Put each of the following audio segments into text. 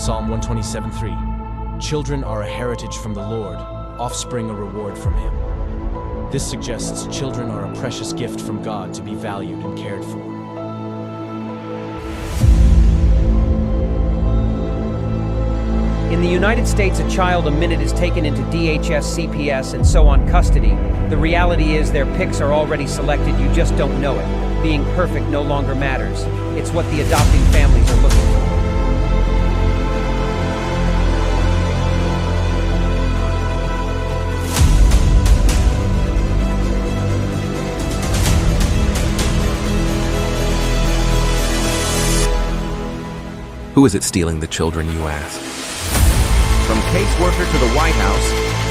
Psalm 127:3. Children are a heritage from the Lord, offspring a reward from Him. This suggests children are a precious gift from God to be valued and cared for. In the United States, a child a minute is taken into DHS, CPS, and so on custody. The reality is their pics are already selected, you just don't know it. Being perfect no longer matters. It's what the adopting families are looking for. Who is it stealing the children, you ask? From caseworker to the White House,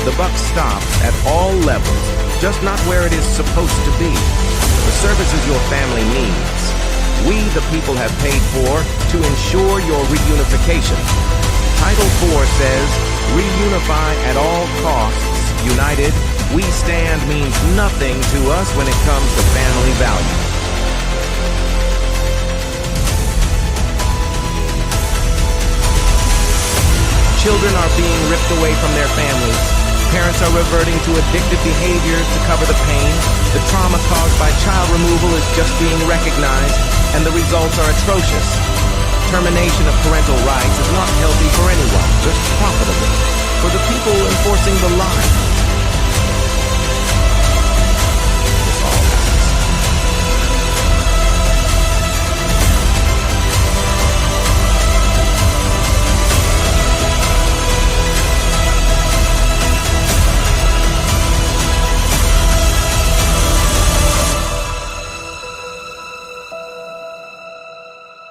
the buck stops at all levels, just not where it is supposed to be. The services your family needs, we the people have paid for to ensure your reunification. Title IV says, reunify at all costs. United, we stand means nothing to us when it comes to family values. Children are being ripped away from their families. Parents are reverting to addictive behaviors to cover the pain. The trauma caused by child removal is just being recognized, and the results are atrocious. Termination of parental rights is not healthy for anyone, just profitable for the people enforcing the lie.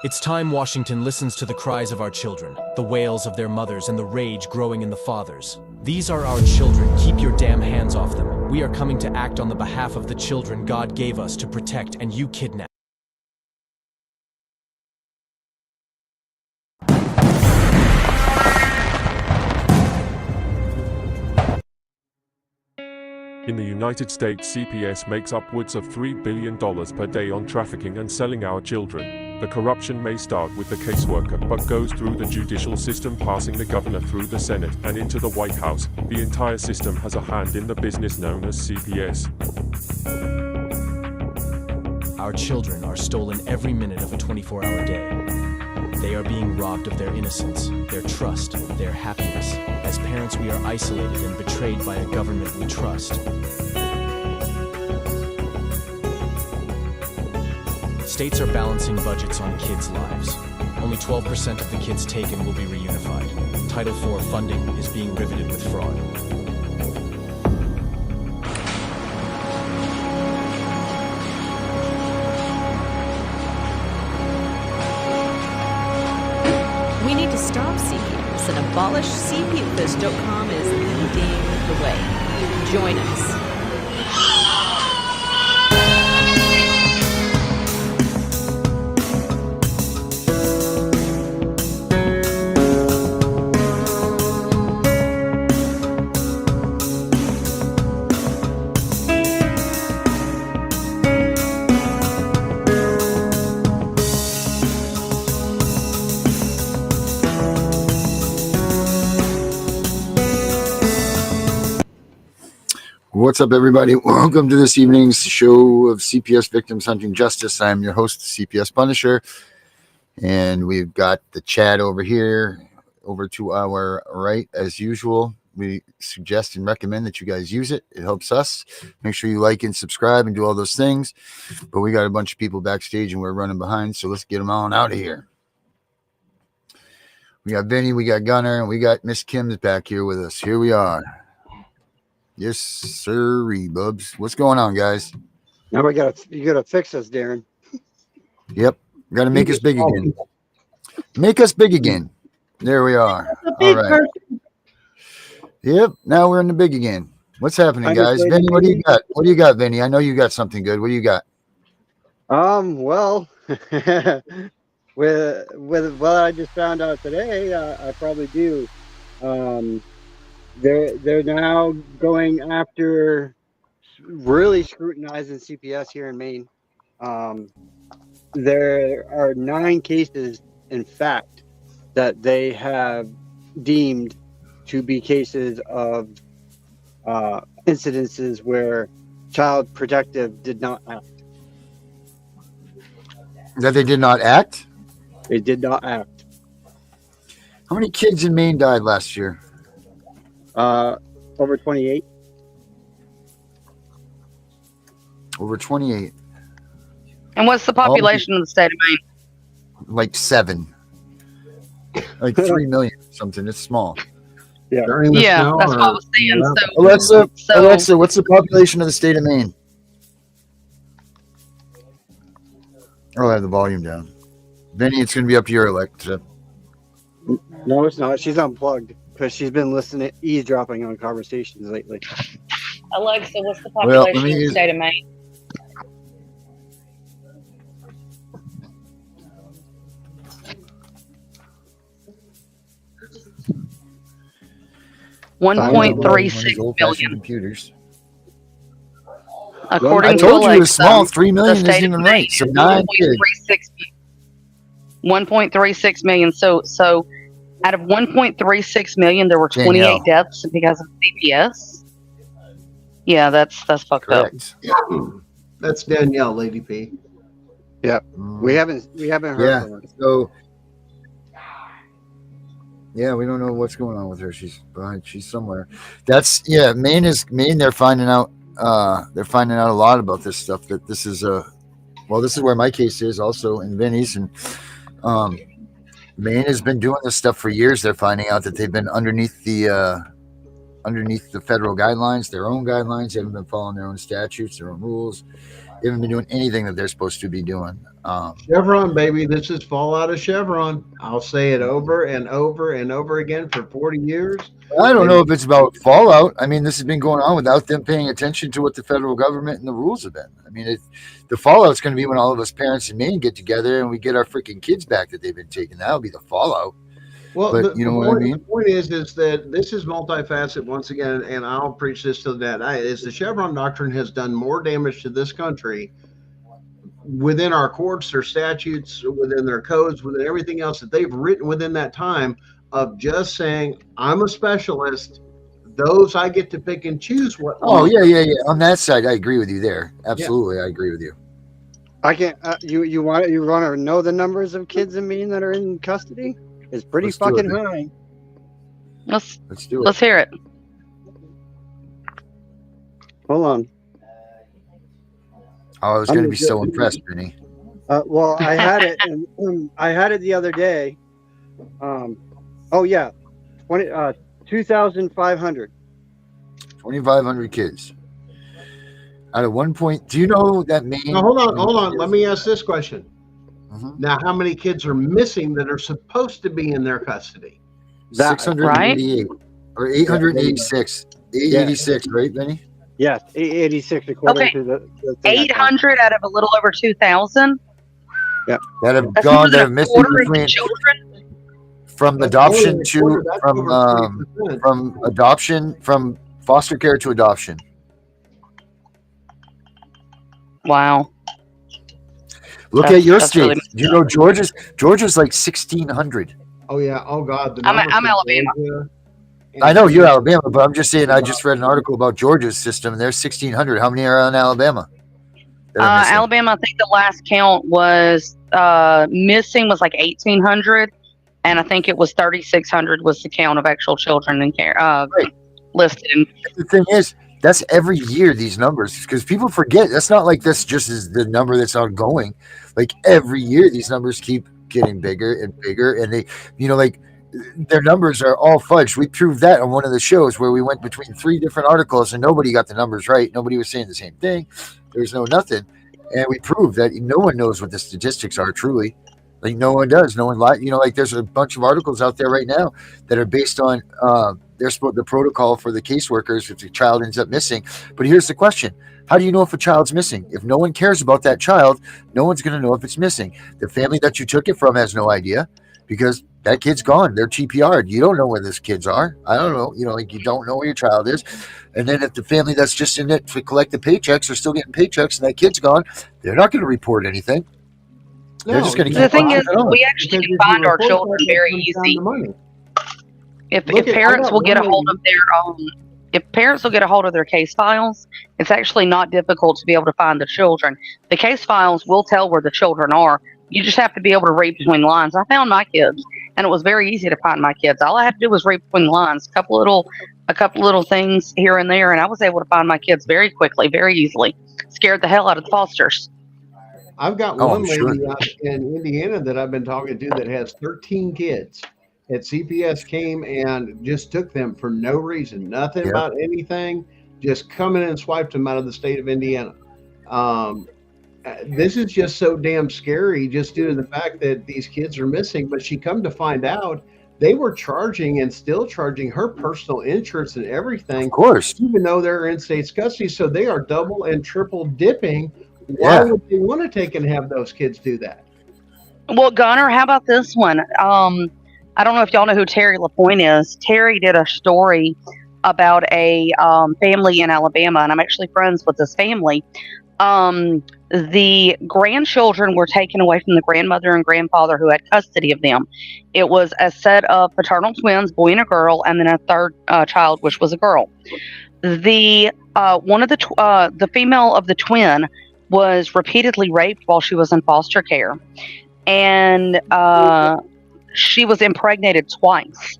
It's time Washington listens to the cries of our children, the wails of their mothers, and the rage growing in the fathers. These are our children. Keep your damn hands off them. We are coming to act on the behalf of the children God gave us to protect, and you kidnap. In the United States, CPS makes upwards of $3 billion per day on trafficking and selling our children. The corruption may start with the caseworker, but goes through the judicial system, passing the governor through the Senate and into the White House. The entire system has a hand in the business known as CPS. Our children are stolen every minute of a 24-hour day. They are being robbed of their innocence, their trust, their happiness. As parents, we are isolated and betrayed by a government we trust. States are balancing budgets on kids' lives. Only 12% of the kids taken will be reunified. Title IV funding is being riveted with fraud. We need to stop CPS and abolish CPS.com is leading the way. Join us. What's up, everybody? Welcome to this evening's show of CPS Victims Hunting Justice. I'm your host, CPS Punisher, and we've got the chat over here, over to our right, as usual. We suggest and recommend that you guys use it. It helps us. Make sure you like and subscribe and do all those things. But we got a bunch of people backstage, and we're running behind, so let's get them on out of here. We got Vinny, we got Gunner, and we got Miss Kim's back here with us. Here we are. Yes, sirree, Bubs. What's going on, guys? Now you gotta fix us, Darren. Yep. Got to make us big again. Make us big again. There we are. All right. Yep. Now we're in the big again. What's happening, guys? Vinny, what do you got? What do you got, Vinny? I know you got something good. What do you got? Well, with what I just found out today, I probably do. They're now going after really scrutinizing CPS here in Maine. There are 9 cases, in fact, that they have deemed to be cases of incidences where Child Protective did not act. That they did not act? They did not act. How many kids in Maine died last year? Over 28. Over 28. And what's the population of the state of Maine? Like 7. Like 3 million or something. It's small. Yeah. Yeah, that's what I was saying. Alexa, what's the population of the state of Maine? I'll have the volume down. Vinny, it's going to be up to your Alexa. No, it's not. She's unplugged because she's been listening, eavesdropping on conversations lately. Alexa, what's the population of the state of Maine? $1.36 million. Computers. According I told to you it was Alexa, small. 3 million the isn't state even of right. Maine So is 9 kids. 1.36 million. So out of 1.36 million, there were 28 Danielle. deaths because of CPS. Yeah, that's fucked Correct. That's Danielle, Lady P. Yeah, we haven't heard from her. So yeah, we don't know what's going on with her. She's behind. She's somewhere. That's Maine. They're finding out. They're finding out a lot about this stuff. That this is this is where my case is also in Vinny's, and Maine has been doing this stuff for years. They're finding out that they've been underneath the federal guidelines, their own guidelines. They haven't been following their own statutes, their own rules. They haven't been doing anything that they're supposed to be doing. Chevron, baby. This is fallout of Chevron. I'll say it over and over and over again for 40 years. I don't know if it's about fallout. I mean, this has been going on without them paying attention to what the federal government and the rules have been. I mean, the fallout's going to be when all of us parents in Maine get together and we get our freaking kids back that they've been taking. That'll be the fallout. Well, but you know what I mean? The point is that this is multifaceted once again, and I'll preach this to that. Is the Chevron doctrine has done more damage to this country within our courts, their statutes, within their codes, within everything else that they've written within that time of just saying, I'm a specialist. Those I get to pick and choose what. Oh, yeah. On that side, I agree with you there. Absolutely. Yeah. I agree with you. I can't. You want to know the numbers of kids in Maine that are in custody? It's pretty fucking high. Let's do it. Let's hear it. Hold on. I was going to be so impressed, Vinny. Well, I had it. I had it the other day. 2,500. 2,500 kids. Out of 1 point. Do you know that Maine? Now, hold on. Let me ask this question. Now, how many kids are missing that are supposed to be in their custody? 688 or 886. 886, right, Benny? Yes, 886 according to the 800 out of a little over 2,000. Yeah, that have gone. That have missing between children from adoption to from adoption from foster care to adoption. Wow. Look at your state. Really you know Georgia's like 1,600. Oh yeah. Oh God. I'm Alabama. I know you're Alabama, but I'm just saying. I just read an article about Georgia's system, and there's 1,600. How many are in Alabama? Alabama, I think the last count was missing was like 1,800, and I think it was 3,600 was the count of actual children in care listed. The thing is, that's every year these numbers, because people forget. That's not like this just is the number that's ongoing. Like every year, these numbers keep getting bigger and bigger, and they, like their numbers are all fudged. We proved that on one of the shows where we went between 3 different articles and nobody got the numbers right. Nobody was saying the same thing. There's no nothing, and we proved that no one knows what the statistics are truly. Like no one does. No one lies. Like there's a bunch of articles out there right now that are based on the protocol for the caseworkers if the child ends up missing. But here's the question. How do you know if a child's missing? If no one cares about that child, no one's going to know if it's missing. The family that you took it from has no idea because that kid's gone. They're TPR'd. You don't know where those kids are. I don't know. You don't know where your child is. And then if the family that's just in it to collect the paychecks are still getting paychecks and that kid's gone, they're not going to report anything. They're just going to The keep thing on is, keeping on. we actually Because can if find you our report children that, very it comes down easy. to money. If Look at- I parents got will get a one hold of lady- if parents will get a hold of their case files, it's actually not difficult to be able to find the children. The case files will tell where the children are. You just have to be able to read between the lines. I found my kids, and it was very easy to find my kids. All I had to do was read between the lines, a couple little things here and there, and I was able to find my kids very quickly, very easily. Scared the hell out of the fosters. I've got Oh, one I'm lady sure. out in Indiana that I've been talking to that has 13 kids. At CPS came and just took them for no reason, nothing Yep. about anything, just come in and swiped them out of the state of Indiana. This is just so damn scary just due to the fact that these kids are missing. But she come to find out they were charging and still charging her personal insurance and everything, Of course. even though they're in state's custody. So they are double and triple dipping. Why Yeah. would they want to take and have those kids do that? Well, Gunner, how about this one? I don't know if y'all know who Terry LaPointe is. Terry did a story about a family in Alabama, and I'm actually friends with this family. The grandchildren were taken away from the grandmother and grandfather who had custody of them. It was a set of paternal twins, boy and a girl, and then a third child, which was a girl. The the female of the twin was repeatedly raped while she was in foster care, and she was impregnated twice.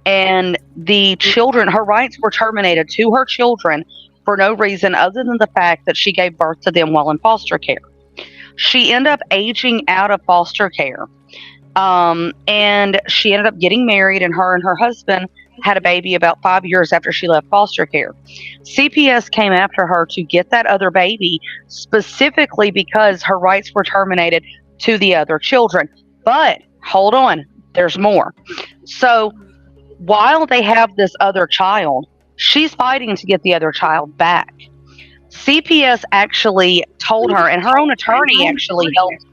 And the children, her rights were terminated to her children for no reason other than the fact that she gave birth to them while in foster care. She ended up aging out of foster care. And she ended up getting married, and her husband had a baby about 5 years after she left foster care. CPS came after her to get that other baby specifically because her rights were terminated to the other children. But hold on, there's more. So while they have this other child, she's fighting to get the other child back. CPS actually told her, and her own attorney actually helped,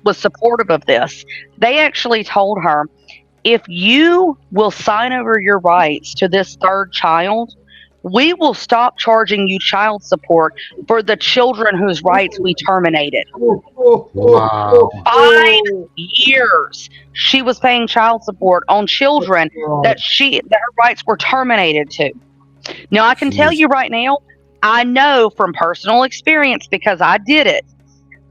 was supportive of this. They actually told her, if you will sign over your rights to this third child, we will stop charging you child support for the children whose rights we terminated. Wow. 5 years she was paying child support on children that her rights were terminated to. Now, I can tell you right now, I know from personal experience because I did it,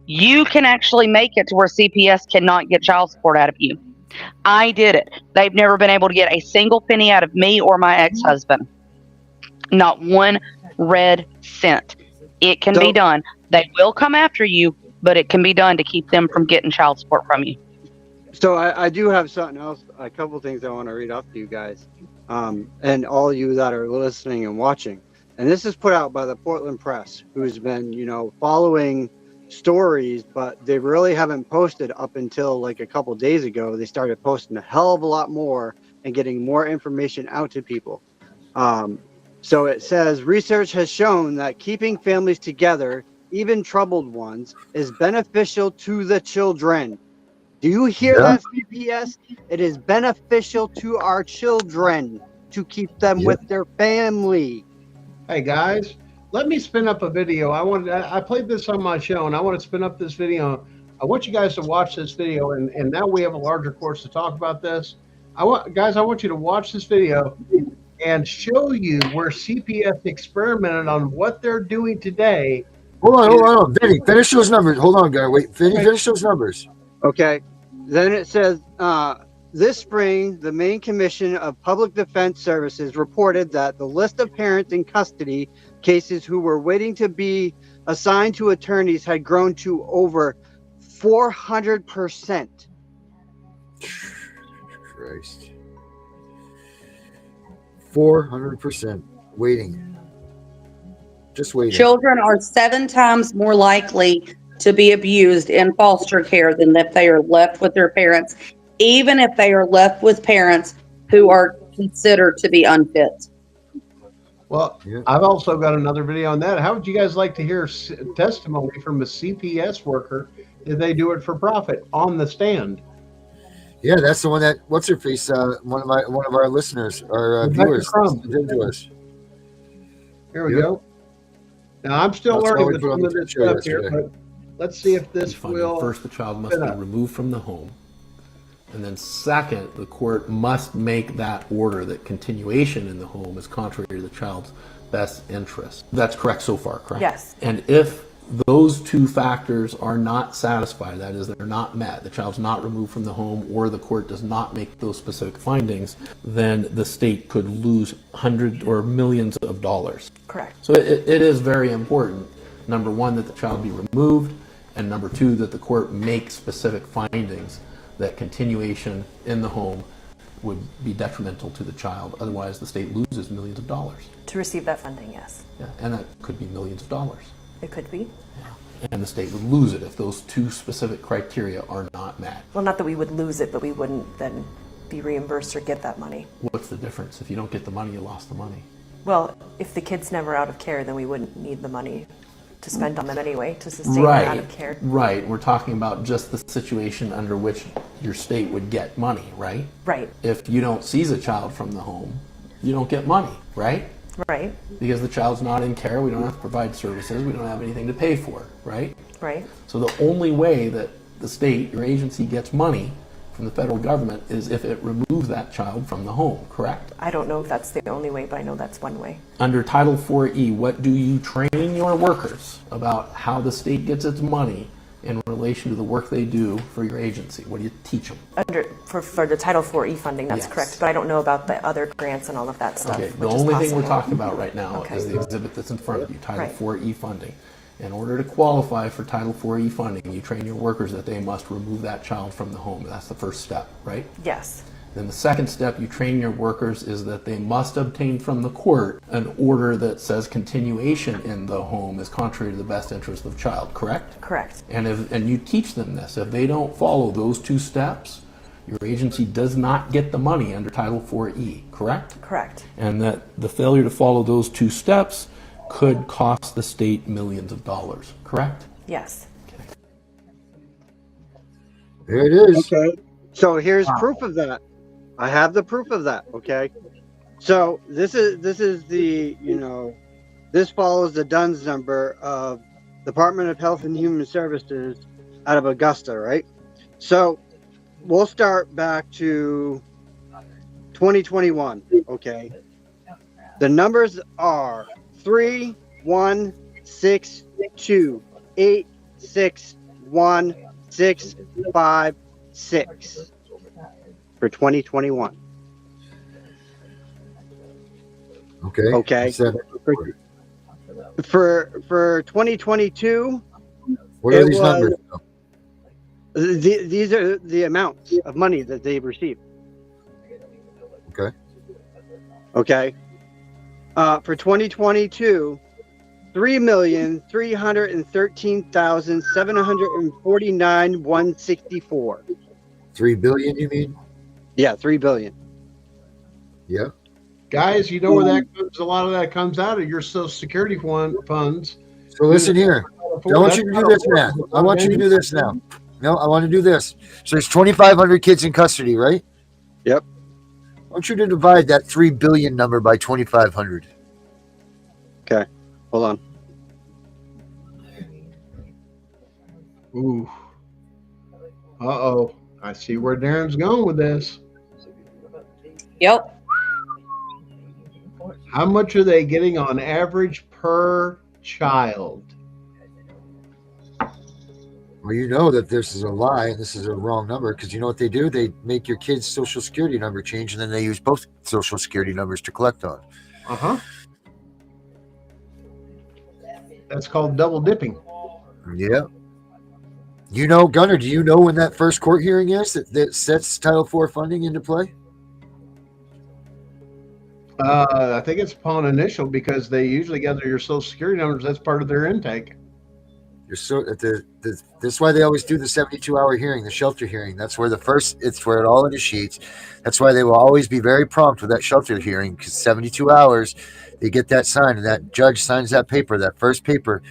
you can actually make it to where CPS cannot get child support out of you. I did it. They've never been able to get a single penny out of me or my ex-husband. Not one red cent. It can be done. They will come after you, but it can be done to keep them from getting child support from you. So I do have something else, a couple things I want to read off to you guys, and all you that are listening and watching. And this is put out by the Portland Press, who's been, following stories, but they really haven't posted up until like a couple days ago. They started posting a hell of a lot more and getting more information out to people. So it says, research has shown that keeping families together, even troubled ones, is beneficial to the children. Do you hear that, CPS? It is beneficial to our children to keep them with their family. Hey guys, let me spin up a video. I played this on my show, and I want to spin up this video. I want you guys to watch this video, and now we have a larger course to talk about this. I want you to watch this video and show you where CPS experimented on what they're doing today. Hold on. Vinny, finish those numbers. Hold on, guy. Wait, finish those numbers. Okay. Then it says, this spring, the Maine Commission of Public Defense Services reported that the list of parents in custody cases who were waiting to be assigned to attorneys had grown to over 400%. Christ. 400% waiting. Just waiting. Children are 7 times more likely to be abused in foster care than if they are left with their parents, even if they are left with parents who are considered to be unfit. Well, I've also got another video on that. How would you guys like to hear testimony from a CPS worker? Did they do it for profit on the stand? Yeah, that's the one that, what's her face? One of our listeners, our viewers, did to us. Here we go. Now I'm still learning with some of this stuff here, but let's see if be this funded. will. First, the child must be removed from the home. And then second, the court must make that order that continuation in the home is contrary to the child's best interest. That's correct so far, correct? Yes. And if those two factors are not satisfied, that is, they're not met, the child's not removed from the home, or the court does not make those specific findings, then the state could lose hundreds or millions of dollars. Correct. So it is very important, number one, that the child be removed, and number two, that the court make specific findings that continuation in the home would be detrimental to the child. Otherwise, the state loses millions of dollars. To receive that funding, yes. Yeah, and that could be millions of dollars. It could be. Yeah. And the state would lose it if those two specific criteria are not met. Well, not that we would lose it, but we wouldn't then be reimbursed or get that money. What's the difference? If you don't get the money, you lost the money. Well, if the kid's never out of care, then we wouldn't need the money to spend on them anyway, to sustain them out of care. Right. We're talking about just the situation under which your state would get money, right? Right. If you don't seize a child from the home, you don't get money, right? Right. Because the child's not in care, we don't have to provide services, we don't have anything to pay for, right? Right. So the only way that the state, your agency, gets money from the federal government is if it removes that child from the home, correct? I don't know if that's the only way, but I know that's one way. Under Title 4E, what do you train your workers about how the state gets its money in relation to the work they do for your agency? What do you teach them? For the Title 4E funding, that's Yes. correct, but I don't know about the other grants and all of that stuff. Okay, the only thing we're talking about right now is the exhibit that's in front of you, Title Right. 4E funding. In order to qualify for Title 4E funding, you train your workers that they must remove that child from the home. That's the first step, right? Yes. Then the second step you train your workers is that they must obtain from the court an order that says continuation in the home is contrary to the best interest of the child, correct? Correct. And you teach them this. If they don't follow those two steps, your agency does not get the money under Title 4E, correct? Correct. And that the failure to follow those two steps could cost the state millions of dollars, correct? Yes. Okay. There it is. Okay. So here's proof of that. I have the proof of that. Okay. So this is the, this follows the DUNS number of Department of Health and Human Services out of Augusta, right? So we'll start back to 2021. Okay. The numbers are 316286165 for 2021. Okay. Okay. For 2022, what are these numbers? These are the amounts of money that they've received. Okay. Okay. For 2022, 3,313,749,164. 3 billion, you mean? Yeah, 3 billion. Yeah. Guys, you know where that comes? A lot of that comes out of your Social Security funds. So listen here. I want you to do this now. I want you to do this now. No, I want to do this. So there's 2,500 kids in custody, right? Yep. I want you to divide that 3 billion number by 2,500. Okay. Hold on. Ooh. Uh-oh. I see where Darren's going with this. Yep. How much are they getting on average per child? Well, you know that this is a lie and this is a wrong number because you know what they do? They make your kid's social security number change and then they use both social security numbers to collect on. Uh-huh. That's called double dipping. Yeah. You know, Gunnar, do you know when that first court hearing is that sets Title IV funding into play? I think it's upon initial because they usually gather your social security numbers. That's part of their intake. That's why they always do the 72-hour hearing, the shelter hearing. That's where it's where it all initiates. That's why they will always be very prompt with that shelter hearing because 72 hours, they get that signed and that judge signs that paper, that first paper.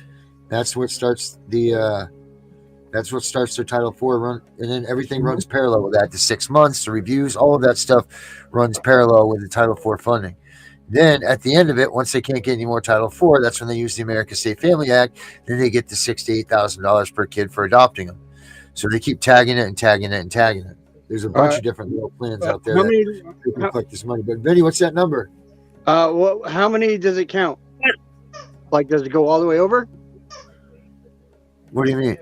That's what starts their Title IV run, and then everything runs parallel with that. The 6 months, the reviews, all of that stuff runs parallel with the Title IV funding. Then at the end of it, once they can't get any more Title IV, that's when they use the American State Family Act. Then they get the $6,000 to $8,000 per kid for adopting them. So they keep tagging it and tagging it and tagging it. There's a bunch of different little plans out there that people collect this money. But Vinny, what's that number? How many does it count? Like, does it go all the way over? What do you mean?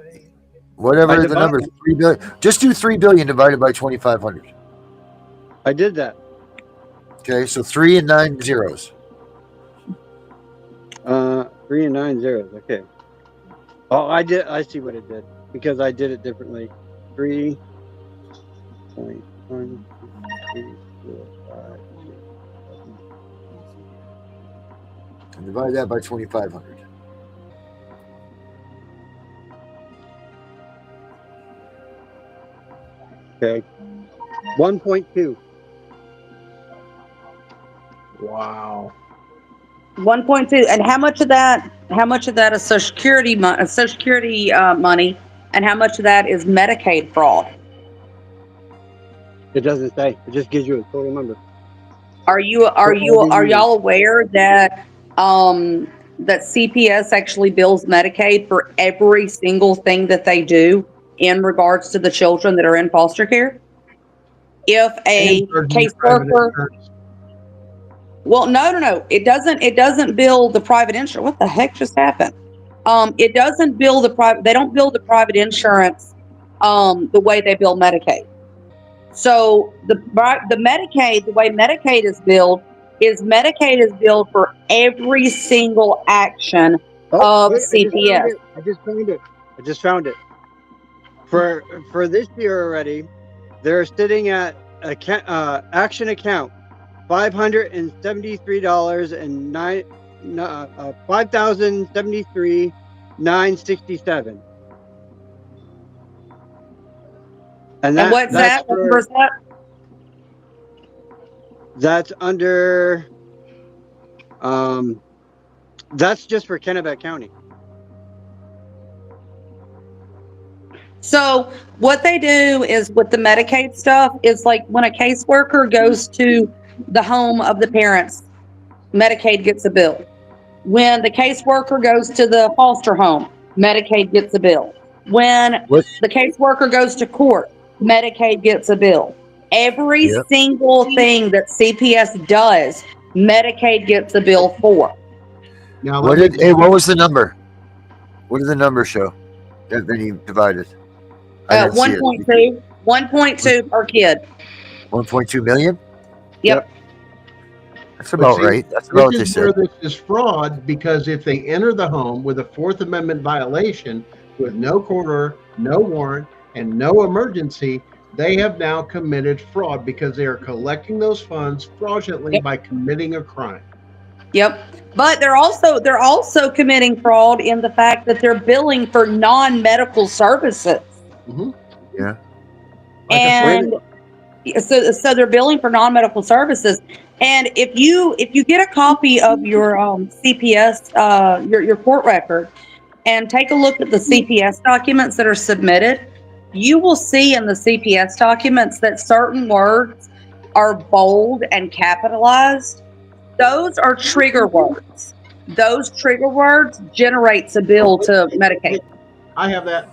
Whatever the number is, 3 billion. Just do 3 billion divided by 2,500. I did that. Okay, so 3 and 9 zeros. 3 and 9 zeros. Okay. Oh, I see what it did because I did it differently. 3.1, 3, 4, 5, 6, 7. And divide that by 2,500. Okay. 1.2. Wow. 1.2. And how much of that is Social Security money, and how much of that is Medicaid fraud? It doesn't say. It just gives you a total number. Are y'all aware that that CPS actually bills Medicaid for every single thing that they do in regards to the children that are in foster care? If a caseworker, well, no, it doesn't bill the private insurance. What the heck just happened? It doesn't bill the private. They don't bill the private insurance the way they bill Medicaid. So the Medicaid, the way Medicaid is billed for every single action of CPS. I just found it. For this year already, they're sitting at action account $573.09 $5,073,967. And what's that? What number is that? That's under. That's just for Kennebec County. So what they do is with the Medicaid stuff is like when a caseworker goes to the home of the parents, Medicaid gets a bill. When the caseworker goes to the foster home, Medicaid gets a bill. When the caseworker goes to court, Medicaid gets a bill. Every single thing that CPS does, Medicaid gets a bill for. Now, what was the number? What did the number show that then he divided? 1.2 per kid. 1.2 million? Yep. That's about right. That's about what they said. This is fraud because if they enter the home with a Fourth Amendment violation with no court order, no warrant, and no emergency, they have now committed fraud because they are collecting those funds fraudulently by committing a crime. Yep. But they're also committing fraud in the fact that they're billing for non-medical services. Mm-hmm. Yeah. And so they're billing for non-medical services. And if you get a copy of your CPS your court record and take a look at the CPS documents that are submitted, you will see in the CPS documents that certain words are bold and capitalized. Those are trigger words. Those trigger words generates a bill to Medicaid. I have that.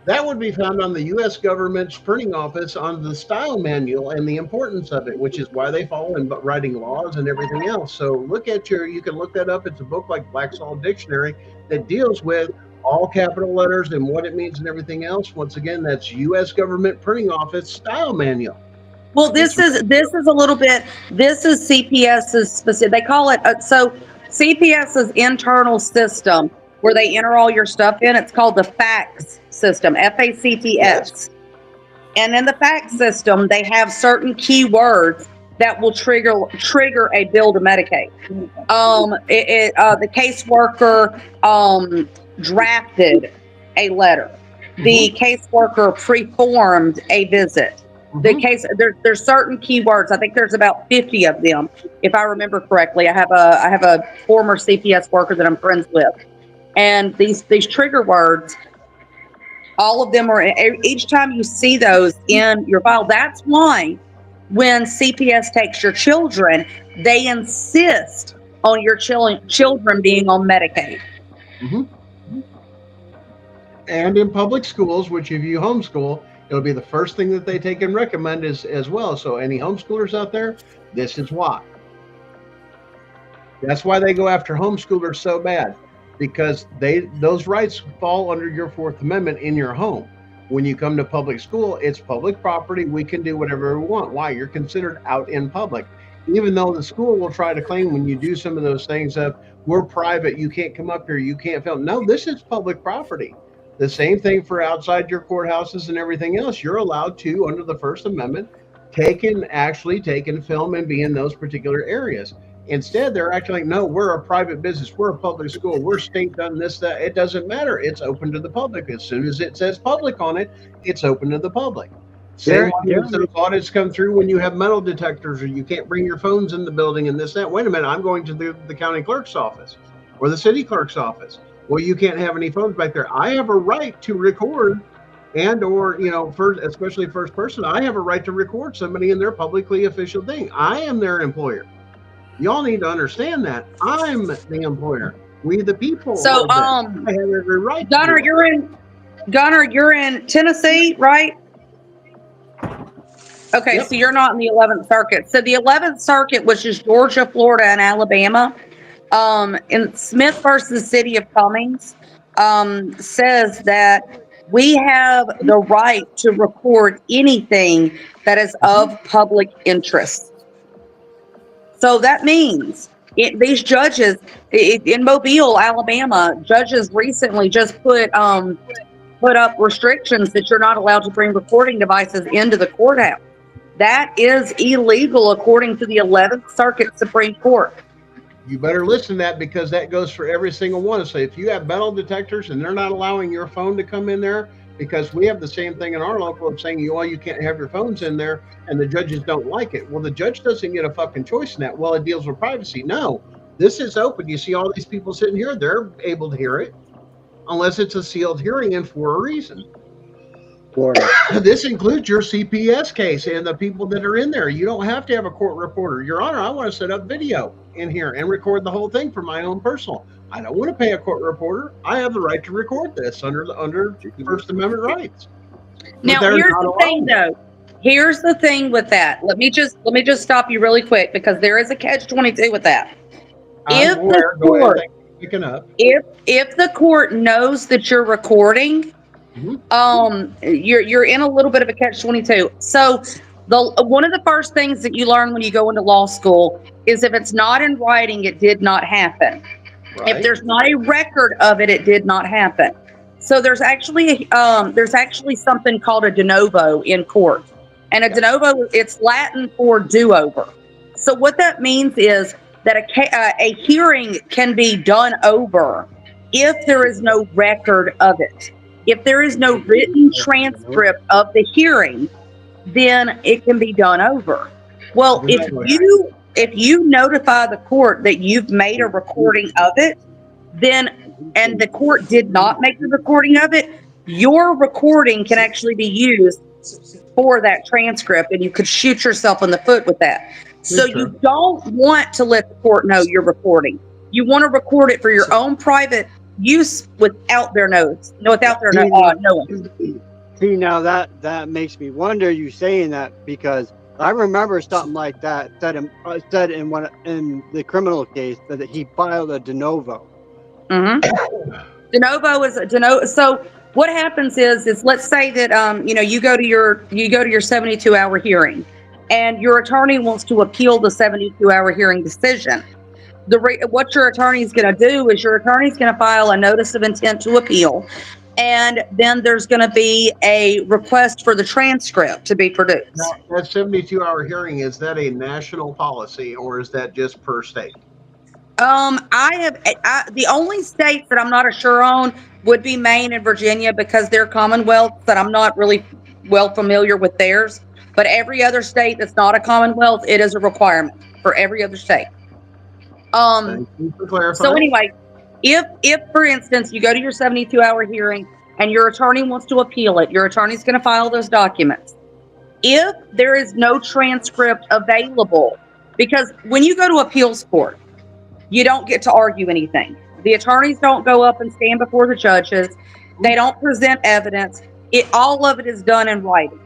That would be found on the U.S. government's printing office on the style manual and the importance of it, which is why they follow in writing laws and everything else. So you can look that up. It's a book like Black's Law Dictionary that deals with all capital letters and what it means and everything else. Once again, that's U.S. government printing office style manual. Well, this is a little bit. This is CPS's specific. They call it so CPS's internal system where they enter all your stuff in. It's called the FACTS system, FACTS. Yes. And in the FACTS system, they have certain keywords that will trigger a bill to Medicaid. The caseworker drafted a letter. The caseworker preformed a visit. The case there's certain keywords. I think there's about 50 of them, if I remember correctly. I have a former CPS worker that I'm friends with, and these trigger words, all of them are. Each time you see those in your file, that's why when CPS takes your children, they insist on your children being on Medicaid. And in public schools, which if you homeschool, it'll be the first thing that they take and recommend as well. So any homeschoolers out there, this is why. That's why they go after homeschoolers so bad, because those rights fall under your Fourth Amendment in your home. When you come to public school, it's public property. We can do whatever we want. Why? You're considered out in public. Even though the school will try to claim when you do some of those things of, we're private, you can't come up here, you can't film. No, this is public property. The same thing for outside your courthouses and everything else. You're allowed to, under the First Amendment, take and film and be in those particular areas. Instead, they're acting like, no, we're a private business, we're a public school, we're state done this, that. It doesn't matter. It's open to the public. As soon as it says public on it, it's open to the public. Same way those audits come through when you have metal detectors or you can't bring your phones in the building and this, that. Wait a minute, I'm going to the county clerk's office or the city clerk's office. Well, you can't have any phones back there. I have a right to record and or, especially first person, I have a right to record somebody in their publicly official thing. I am their employer. Y'all need to understand that. I'm the employer. We the people. So, I have every right. Gunner, you're in Tennessee, right? Okay, Yep. So you're not in the 11th Circuit. So the 11th Circuit, which is Georgia, Florida, and Alabama, in Smith versus City of Cummings, says that we have the right to record anything that is of public interest. So that means these judges in Mobile, Alabama, judges recently just put up restrictions that you're not allowed to bring recording devices into the courthouse. That is illegal according to the 11th Circuit Supreme Court. You better listen to that, because that goes for every single one. So if you have metal detectors and they're not allowing your phone to come in there, because we have the same thing in our local of saying, you can't have your phones in there, and the judges don't like it. Well, the judge doesn't get a fucking choice in that. Well, it deals with privacy. No, this is open. You see all these people sitting here, they're able to hear it, unless it's a sealed hearing and for a reason. This includes your CPS case and the people that are in there. You don't have to have a court reporter. Your Honor, I want to set up video in here and record the whole thing for my own personal. I don't want to pay a court reporter. I have the right to record this under First Amendment rights. Now, here's the thing, though. Here's the thing with that. Let me just stop you really quick, because there is a catch-22 with that. If the court knows that you're recording, you're in a little bit of a catch-22. So one of the first things that you learn when you go into law school is if it's not in writing, it did not happen. Right. If there's not a record of it, it did not happen. So there's actually something called a de novo in court, and a de novo, it's Latin for do-over. So what that means is that a hearing can be done over if there is no record of it. If there is no written transcript of the hearing, then it can be done over. Well, if you notify the court that you've made a recording of it, and the court did not make the recording of it, your recording can actually be used for that transcript, and you could shoot yourself in the foot with that. So you don't want to let the court know you're recording. You want to record it for your own private use without their knowing. See, now that makes me wonder you saying that, because I remember something like that said in the criminal case that he filed a de novo. Mm-hmm. De novo is a de novo. So what happens is let's say that you go to your 72-hour hearing, and your attorney wants to appeal the 72-hour hearing decision. What your attorney is going to do is your attorney is going to file a notice of intent to appeal, and then there's going to be a request for the transcript to be produced. Now, that 72-hour hearing, is that a national policy, or is that just per state? The only states that I'm not sure on would be Maine and Virginia, because they're commonwealths that I'm not really well familiar with theirs. But every other state that's not a commonwealth, it is a requirement for every other state. Thank you for clarifying. So anyway, if for instance you go to your 72-hour hearing and your attorney wants to appeal it, your attorney's going to file those documents. If there is no transcript available, Because when you go to appeals court, you don't get to argue anything. The attorneys don't go up and stand before the judges. They don't present evidence. All of it is done in writing.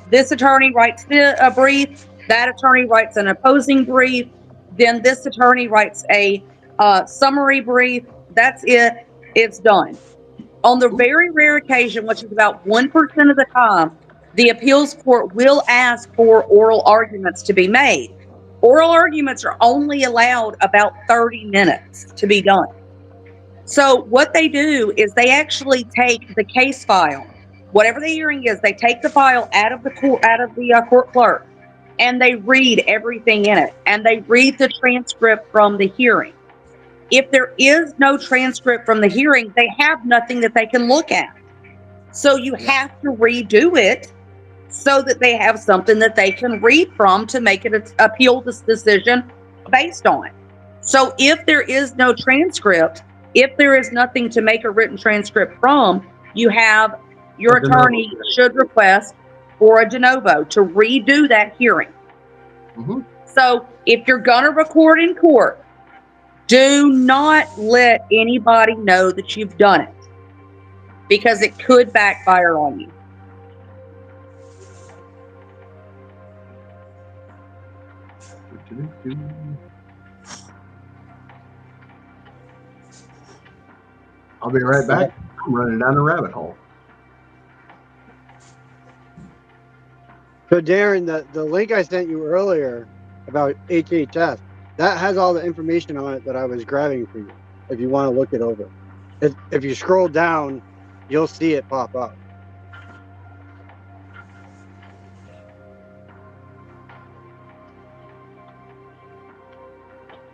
This attorney writes a brief. That attorney writes an opposing brief. Then this attorney writes a summary brief. That's it. It's done. On the very rare occasion, which is about 1% of the time, the appeals court will ask for oral arguments to be made. Oral arguments are only allowed about 30 minutes to be done. So what they do is they actually take the case file, whatever the hearing is, they take the file out of the court clerk, and they read everything in it, and they read the transcript from the hearing. If there is no transcript from the hearing, they have nothing that they can look at. So you have to redo it so that they have something that they can read from to make it appeal this decision based on. So if there is no transcript, if there is nothing to make a written transcript from, your attorney should request for a de novo to redo that hearing. Mm-hmm. So if you're going to record in court, do not let anybody know that you've done it, because it could backfire on you. I'll be right back. I'm running down a rabbit hole. So Darren, the link I sent you earlier about HHS, that has all the information on it that I was grabbing for you, if you want to look it over. If you scroll down, you'll see it pop up.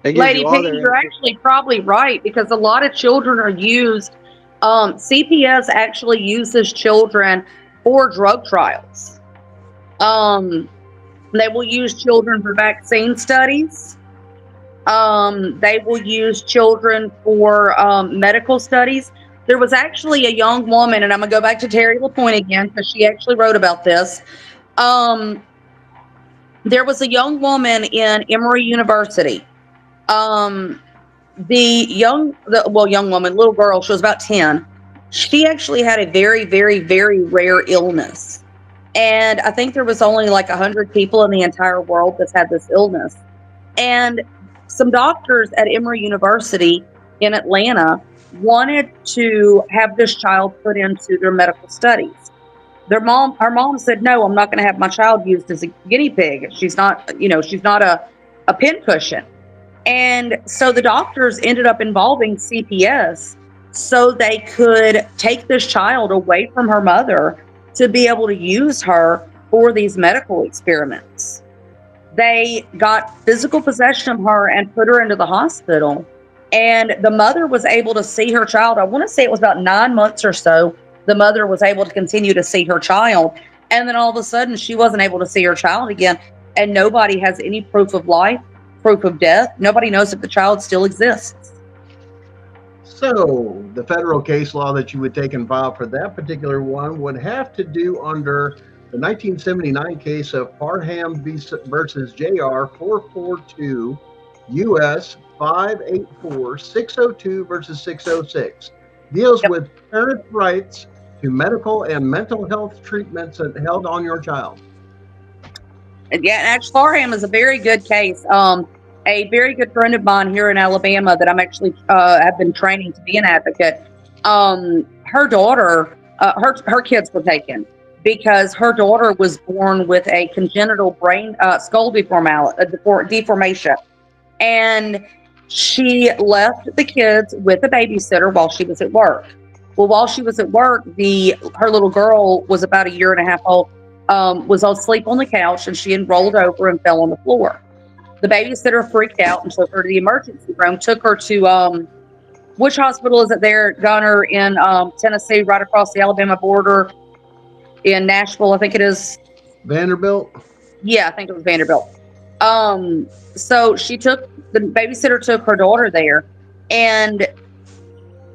Lady P, you're actually probably right, because a lot of children are used. CPS actually uses children for drug trials. They will use children for vaccine studies. They will use children for medical studies. There was actually a young woman, and I'm going to go back to Terry LaPointe again, because she actually wrote about this. There was a young woman in Emory University. Little girl, she was about 10. She actually had a very, very, very rare illness. And I think there was only like 100 people in the entire world that's had this illness. And some doctors at Emory University in Atlanta wanted to have this child put into their medical studies. Her mom said, no, I'm not going to have my child used as a guinea pig. She's not a pincushion. And so the doctors ended up involving CPS so they could take this child away from her mother to be able to use her for these medical experiments. They got physical possession of her and put her into the hospital. And the mother was able to see her child. I want to say it was about 9 months or so. The mother was able to continue to see her child. And then all of a sudden, she wasn't able to see her child again. And nobody has any proof of life, proof of death. Nobody knows if the child still exists. So the federal case law that you would take and file for that particular one would have to do under the 1979 case of Parham versus JR 442 US 584 602 versus 606. Deals with parent rights to medical and mental health treatments held on your child. Yeah, actually, Parham is a very good case. A very good friend of mine here in Alabama that I'm actually have been training to be an advocate. Her daughter, her kids were taken because her daughter was born with a congenital brain skull deformation, and she left the kids with a babysitter while she was at work. Well, while she was at work, her little girl was about 1.5 years old. Was asleep on the couch, and she rolled over and fell on the floor. The babysitter freaked out and took her to the emergency room, took her to, which hospital is it there, Gunner, in Tennessee, right across the Alabama border in Nashville, I think it is. Vanderbilt? Yeah, I think it was Vanderbilt. So the babysitter took her daughter there, and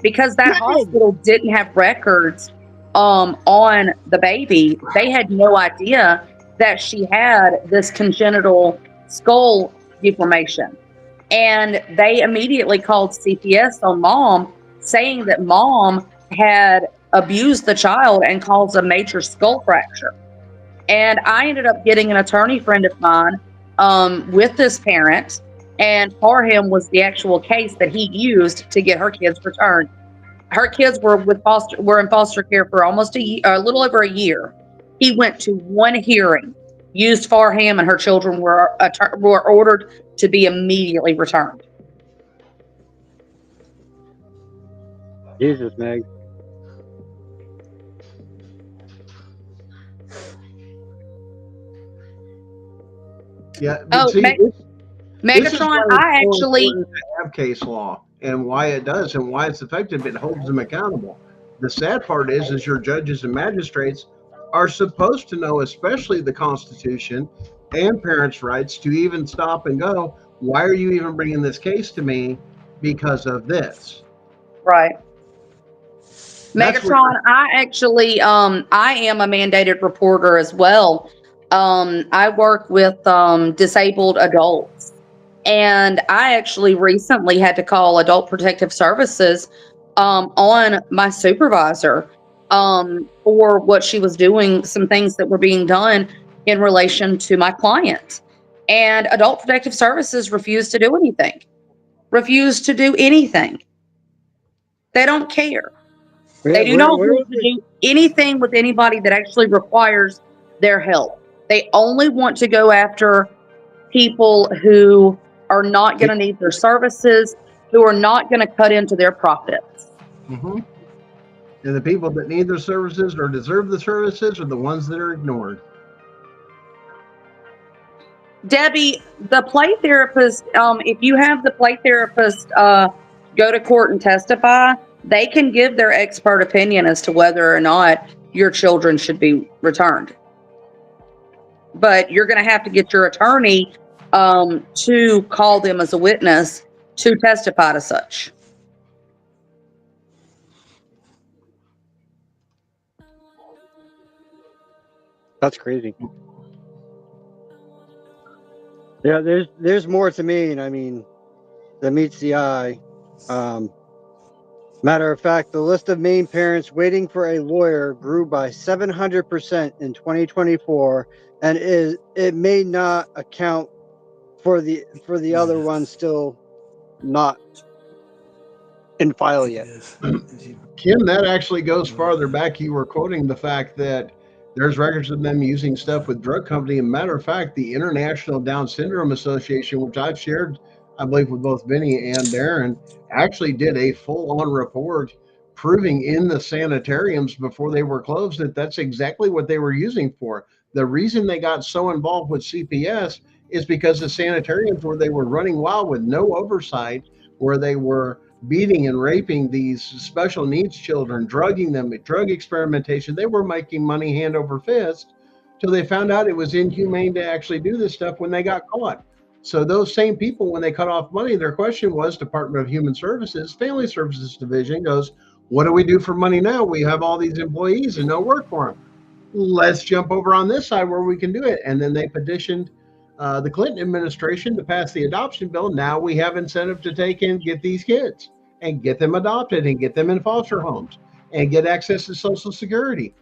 because that hospital didn't have records on the baby, they had no idea that she had this congenital skull deformation. And they immediately called CPS on mom, saying that mom had abused the child and caused a major skull fracture. And I ended up getting an attorney friend of mine with this parent, and Parham was the actual case that he used to get her kids returned. Her kids were in foster care for almost a little over a year. He went to one hearing, used Farham, and her children were ordered to be immediately returned. Jesus, Meg. Yeah. But see, Megatron, I actually have case law and why it does and why it's effective. It holds them accountable. The sad part is your judges and magistrates are supposed to know, especially the Constitution and parents' rights, to even stop and go, why are you even bringing this case to me because of this? Right. Megatron, I actually, I am a mandated reporter as well. I work with disabled adults. And I actually recently had to call Adult Protective Services on my supervisor for what she was doing, some things that were being done in relation to my client. And Adult Protective Services refused to do anything. Refused to do anything. They don't care. They do not want to do anything with anybody that actually requires their help. They only want to go after people who are not going to need their services, who are not going to cut into their profits. Mm-hmm. And the people that need their services or deserve the services are the ones that are ignored. Debbie, the play therapist, if you have the play therapist go to court and testify, they can give their expert opinion as to whether or not your children should be returned. But you're going to have to get your attorney to call them as a witness to testify to such. That's crazy. Yeah, there's more to Maine, I mean, that meets the eye. Matter of fact, the list of Maine parents waiting for a lawyer grew by 700% in 2024, and it may not account for the other ones still not in file yet. Kim, that actually goes farther back. You were quoting the fact that there's records of them using stuff with drug company. And matter of fact, the International Down Syndrome Association, which I've shared, I believe, with both Vinny and Darren, actually did a full-on report proving in the sanitariums before they were closed that that's exactly what they were using for. The reason they got so involved with CPS is because the sanitariums where they were running wild with no oversight, where they were beating and raping these special needs children, drugging them, drug experimentation. They were making money hand over fist till they found out it was inhumane to actually do this stuff when they got caught. So those same people, when they cut off money, their question was, Department of Human Services, Family Services Division goes, what do we do for money now? We have all these employees and no work for them. Let's jump over on this side where we can do it. And then they petitioned the Clinton administration to pass the adoption bill. Now we have incentive to take and get these kids and get them adopted and get them in foster homes and get access to Social Security.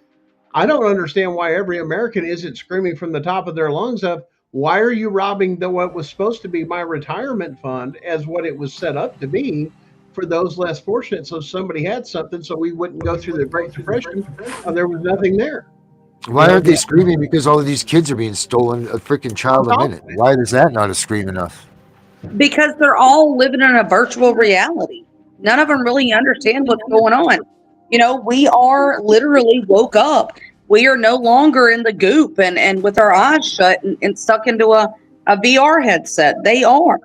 I don't understand why every American isn't screaming from the top of their lungs of, why are you robbing what was supposed to be my retirement fund as what it was set up to be for those less fortunate, so somebody had something so we wouldn't go through the Great Depression and there was nothing there. Why aren't they screaming? Because all of these kids are being stolen a freaking child a minute. Why is that not a scream enough? Because they're all living in a virtual reality. None of them really understand what's going on. You know, we are literally woke up. We are no longer in the goop and with our eyes shut and stuck into a VR headset. They are.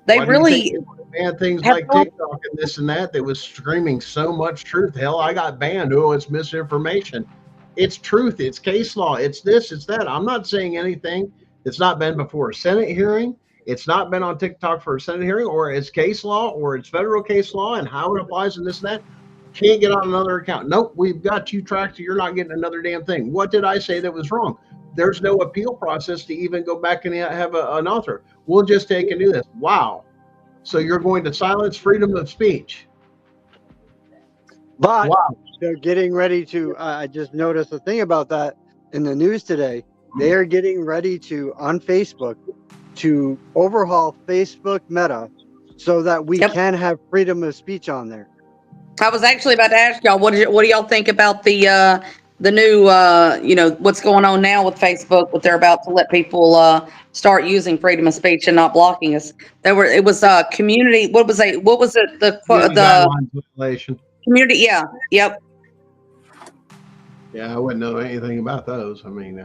They really banned things like TikTok and this and that was screaming so much truth. Hell, I got banned. Oh, it's misinformation. It's truth. It's case law. It's this, it's that. I'm not saying anything that's not been before a Senate hearing. It's not been on TikTok for a Senate hearing, or it's case law, or it's federal case law and how it applies and this and that. Can't get on another account. Nope, we've got you tracked. You're not getting another damn thing. What did I say that was wrong? there's no appeal process to even go back and have an author. We'll just take and do this. Wow. So you're going to silence freedom of speech. But wow. They're getting ready to, I just noticed a thing about that in the news today. They are getting ready to, on Facebook, to overhaul Facebook Meta so that we can have freedom of speech on there. I was actually about to ask y'all, what do y'all think about the new, what's going on now with Facebook, what they're about to let people start using freedom of speech and not blocking us. It was community. What was it? The guidelines violation. Community. Yeah. Yep. Yeah, I wouldn't know anything about those. I mean,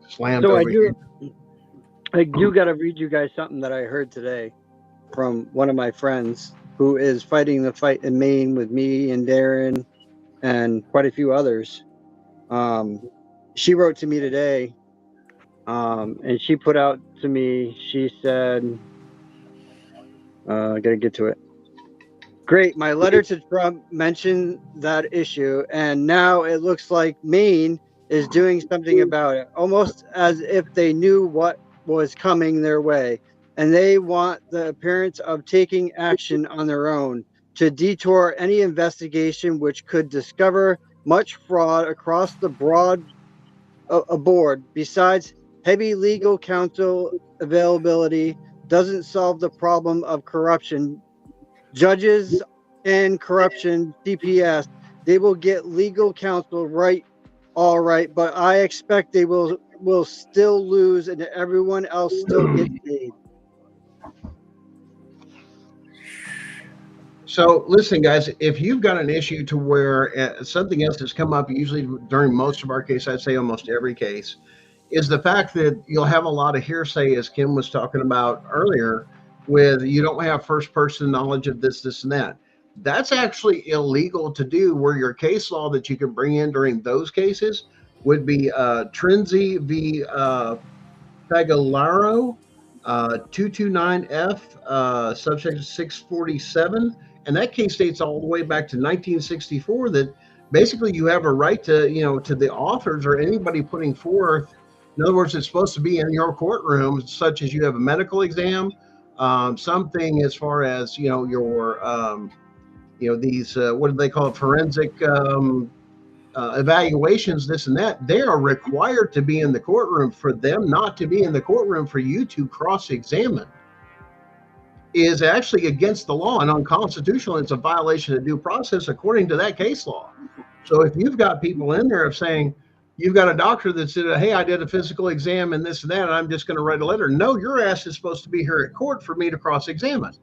slammed so over I do got to read you guys something that I heard today from one of my friends who is fighting the fight in Maine with me and Darren and quite a few others. She wrote to me today, and she put out to me, she said, I got to get to it. Great. My letter to Trump mentioned that issue, and now it looks like Maine is doing something about it, almost as if they knew what was coming their way, and they want the appearance of taking action on their own to detour any investigation which could discover much fraud across the broad board. Besides, heavy legal counsel availability doesn't solve the problem of corruption. Judges and corruption, CPS, they will get legal counsel right, all right, but I expect they will still lose and everyone else still get paid. So listen, guys, if you've got an issue to where something else has come up, usually during most of our case, I'd say almost every case, is the fact that you'll have a lot of hearsay, as Kim was talking about earlier, with you don't have first person knowledge of this and that. That's actually illegal to do, where your case law that you can bring in during those cases would be Trinzi v. Pagolaro, 229F, subsection 647. And that case dates all the way back to 1964, that basically you have a right to, to the authors or anybody putting forth. In other words, it's supposed to be in your courtroom, such as you have a medical exam, something as far as, your, these, what do they call it? Forensic evaluations, this and that. They are required to be in the courtroom. For them not to be in the courtroom for you to cross-examine is actually against the law and unconstitutional. It's a violation of due process according to that case law. So if you've got people in there of saying, you've got a doctor that said, hey, I did a physical exam and this and that, and I'm just going to write a letter. No, your ass is supposed to be here at court for me to cross-examine.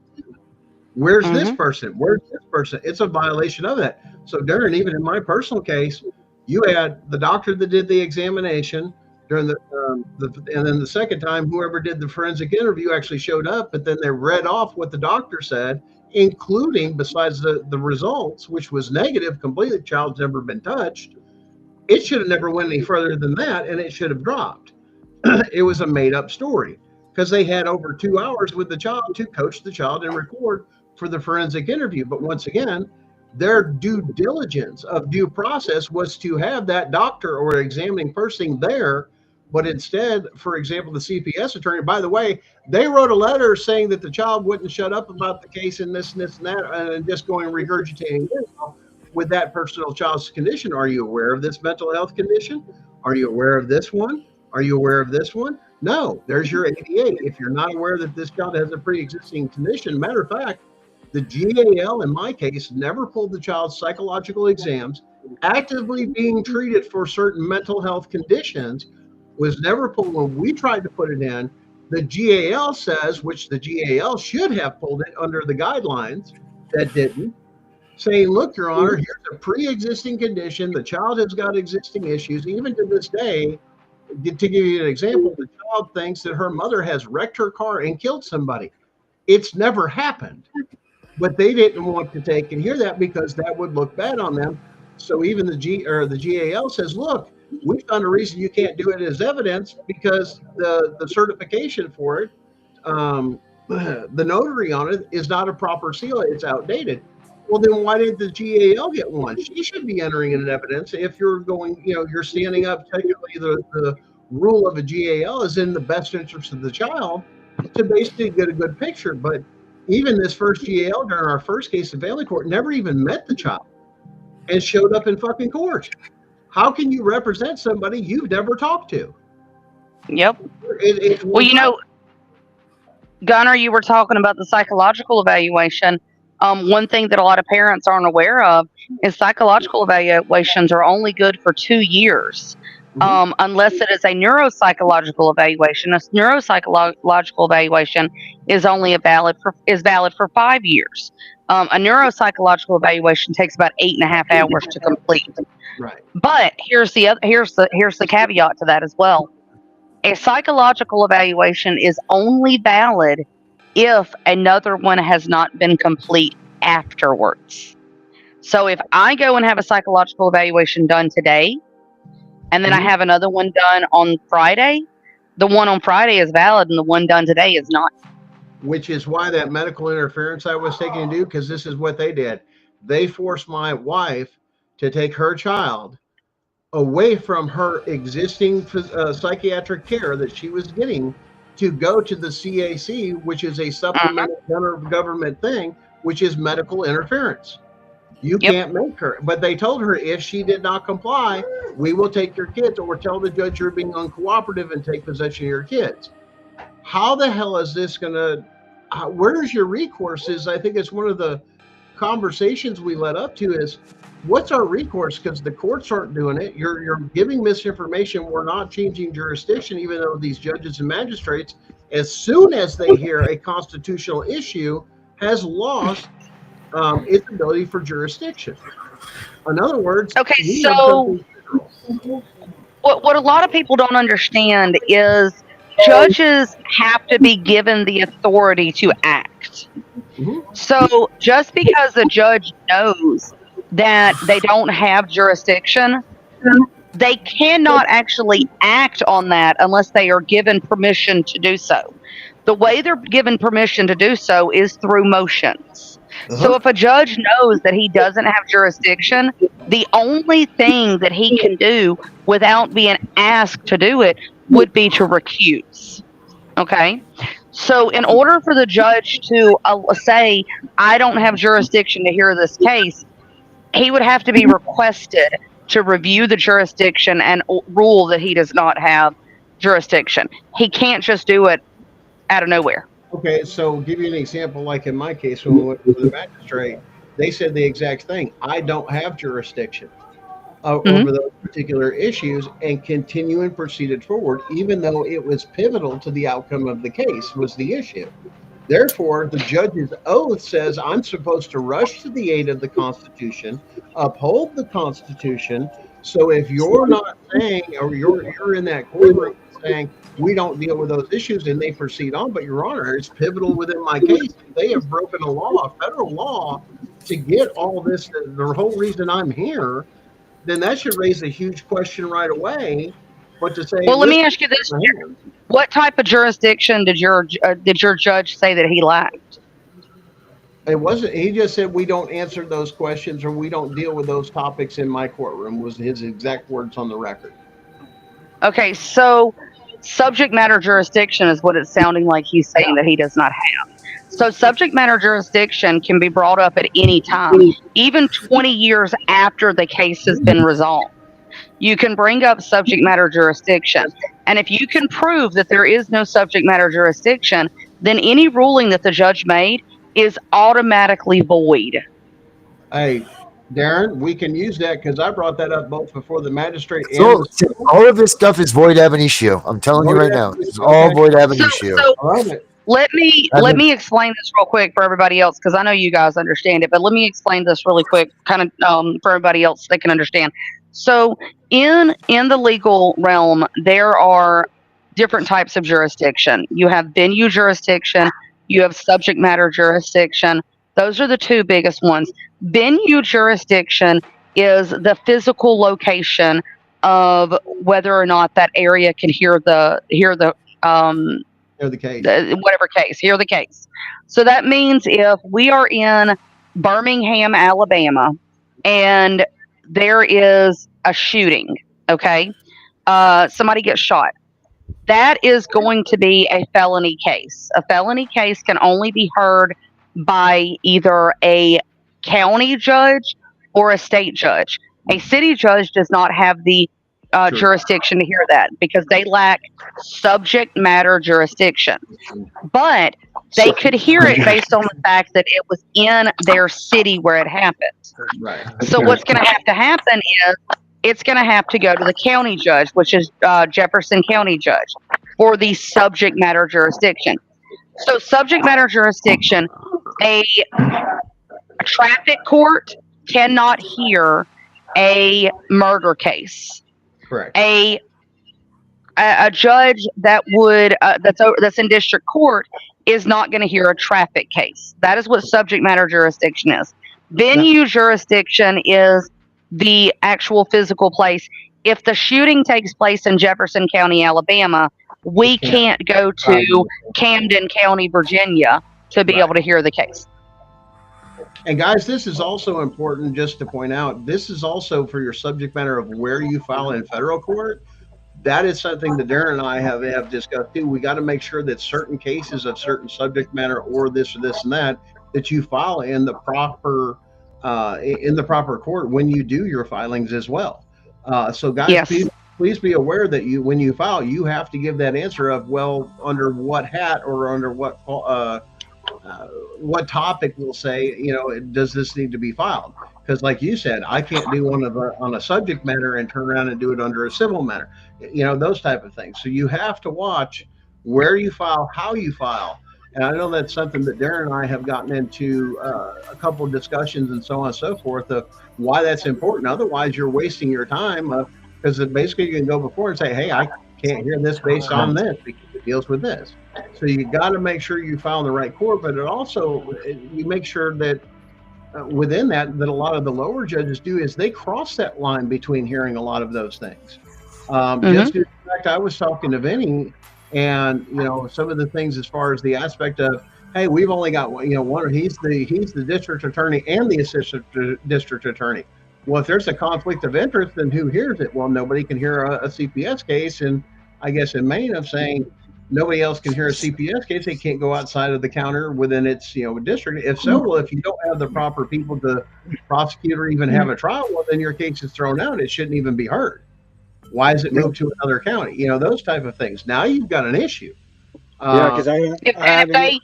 Where's this person? Where's this person? It's a violation of that. So Darren, even in my personal case, you had the doctor that did the examination during and then the second time, whoever did the forensic interview actually showed up, but then they read off what the doctor said, including, besides the results, which was negative completely, the child's never been touched. It should have never went any further than that, and it should have dropped. It was a made up story because they had over 2 hours with the child to coach the child and record for the forensic interview. But once again, their due diligence of due process was to have that doctor or examining person there. But instead, for example, the CPS attorney, by the way, they wrote a letter saying that the child wouldn't shut up about the case and this and this and that, and just going regurgitating this with that personal child's condition. Are you aware of this mental health condition? Are you aware of this one? Are you aware of this one? No, there's your ADA. If you're not aware that this child has a pre-existing condition, matter of fact, the GAL in my case never pulled the child's psychological exams. Actively being treated for certain mental health conditions was never pulled. When we tried to put it in, the GAL says, which the GAL should have pulled it under the guidelines, that didn't, saying, look, Your Honor, here's a pre-existing condition. The child has got existing issues. Even to this day, to give you an example, the child thinks that her mother has wrecked her car and killed somebody. It's never happened. But they didn't want to take and hear that because that would look bad on them. So even the GAL says, look, we found a reason you can't do it as evidence because the certification for it, the notary on it is not a proper seal. It's outdated. Well, then why didn't the GAL get one? She should be entering in evidence if you're going, you're standing up. Technically, the rule of a GAL is in the best interest of the child to basically get a good picture. But even this first GAL during our first case in family court never even met the child and showed up in fucking court. How can you represent somebody you've never talked to? Yep. Well, Gunnar, you were talking about the psychological evaluation. One thing that a lot of parents aren't aware of is psychological evaluations are only good for 2 years. Unless it is a neuropsychological evaluation. A neuropsychological evaluation is only valid for 5 years. A neuropsychological evaluation takes about 8.5 hours to complete. Right. But here's the caveat to that as well. A psychological evaluation is only valid if another one has not been complete afterwards. So if I go and have a psychological evaluation done today, and then I have another one done on Friday, the one on Friday is valid and the one done today is not. Which is why that medical interference I was taking to do, because this is what they did. They forced my wife to take her child away from her existing psychiatric care that she was getting to go to the CAC, which is a supplemental government thing, which is medical interference. You can't make her. But they told her if she did not comply, we will take your kids, or tell the judge you're being uncooperative and take possession of your kids. How the hell is this going to, where's your recourse is, I think it's one of the conversations we led up to is, what's our recourse? Because the courts aren't doing it. You're giving misinformation. We're not changing jurisdiction, even though these judges and magistrates, as soon as they hear a constitutional issue has lost its ability for jurisdiction. In other words, okay, so what a lot of people don't understand is judges have to be given the authority to act. So just because the judge knows that they don't have jurisdiction, they cannot actually act on that unless they are given permission to do so. The way they're given permission to do so is through motions. So if a judge knows that he doesn't have jurisdiction, the only thing that he can do without being asked to do it would be to recuse. Okay? So in order for the judge to say, I don't have jurisdiction to hear this case, he would have to be requested to review the jurisdiction and rule that he does not have jurisdiction. He can't just do it out of nowhere. Okay, so give you an example, like in my case, when we went to the magistrate, they said the exact thing. I don't have jurisdiction over those particular issues, and continue and proceeded forward, even though it was pivotal to the outcome of the case was the issue. Therefore, the judge's oath says I'm supposed to rush to the aid of the Constitution, uphold the Constitution. So if you're not saying, or you're in that courtroom saying we don't deal with those issues, and they proceed on, but Your Honor, it's pivotal within my case. They have broken a law, a federal law, to get all this, the whole reason I'm here, then that should raise a huge question right away. But to say, well, let me ask you this: what type of jurisdiction did your judge say that he lacked? It wasn't. He just said we don't answer those questions, or we don't deal with those topics in my courtroom. Was his exact words on the record. Okay, so subject matter jurisdiction is what it's sounding like he's saying that he does not have. So subject matter jurisdiction can be brought up at any time, even 20 years after the case has been resolved. You can bring up subject matter jurisdiction. And if you can prove that there is no subject matter jurisdiction, then any ruling that the judge made is automatically void. Hey, Darren, we can use that because I brought that up both before the magistrate and so all of this stuff is void ab initio. I'm telling you right now, it's all void ab initio. So let me explain this real quick for everybody else, because I know you guys understand it, but let me explain this really quick, kind of for everybody else so they can understand. So in the legal realm, there are different types of jurisdiction. You have venue jurisdiction, you have subject matter jurisdiction. Those are the two biggest ones. Venue jurisdiction is the physical location of whether or not that area can hear the the case. Whatever case, hear the case. So that means if we are in Birmingham, Alabama, and there is a shooting, okay? Somebody gets shot. That is going to be a felony case. A felony case can only be heard by either a county judge or a state judge. A city judge does not have the jurisdiction to hear that because they lack subject matter jurisdiction. But they could hear it based on the fact that it was in their city where it happened. Right. So what's going to happen is it's going to have to go to the county judge, which is Jefferson County Judge, for the subject matter jurisdiction. So subject matter jurisdiction, a traffic court cannot hear a murder case. Correct. A judge that would that's in district court is not going to hear a traffic case. That is what subject matter jurisdiction is. Venue jurisdiction is the actual physical place. If the shooting takes place in Jefferson County, Alabama, we can't go to Camden County, Virginia to be able to hear the case. And guys, this is also important just to point out, this is also for your subject matter of where you file in federal court. That is something that Darren and I have discussed too. We got to make sure that certain cases of certain subject matter or this and that you file in the proper court when you do your filings as well. So guys, yes. please be aware that when you file, you have to give that answer of, well, under what hat or under what topic will say, does this need to be filed? Because like you said, I can't do one on a subject matter and turn around and do it under a civil matter, those type of things. So you have to watch where you file, how you file. And I know that's something that Darren and I have gotten into a couple of discussions and so on and so forth of why that's important. Otherwise, you're wasting your time because basically you can go before and say, hey, I can't hear this based on this because it deals with this. So you got to make sure you file in the right court, but you make sure that within that a lot of the lower judges do is they cross that line between hearing a lot of those things. Just in fact, I was talking to Vinny, and some of the things as far as the aspect of, hey, we've only got one. He's the district attorney and the assistant district attorney. Well, if there's a conflict of interest, then who hears it? Well, nobody can hear a CPS case, and I guess in Maine, I'm saying nobody else can hear a CPS case. They can't go outside of the counter within its district. If so, well, if you don't have the proper people to prosecute or even have a trial, well, then your case is thrown out. It shouldn't even be heard. Why is it moved to another county? Those type of things. Now you've got an issue. Because if they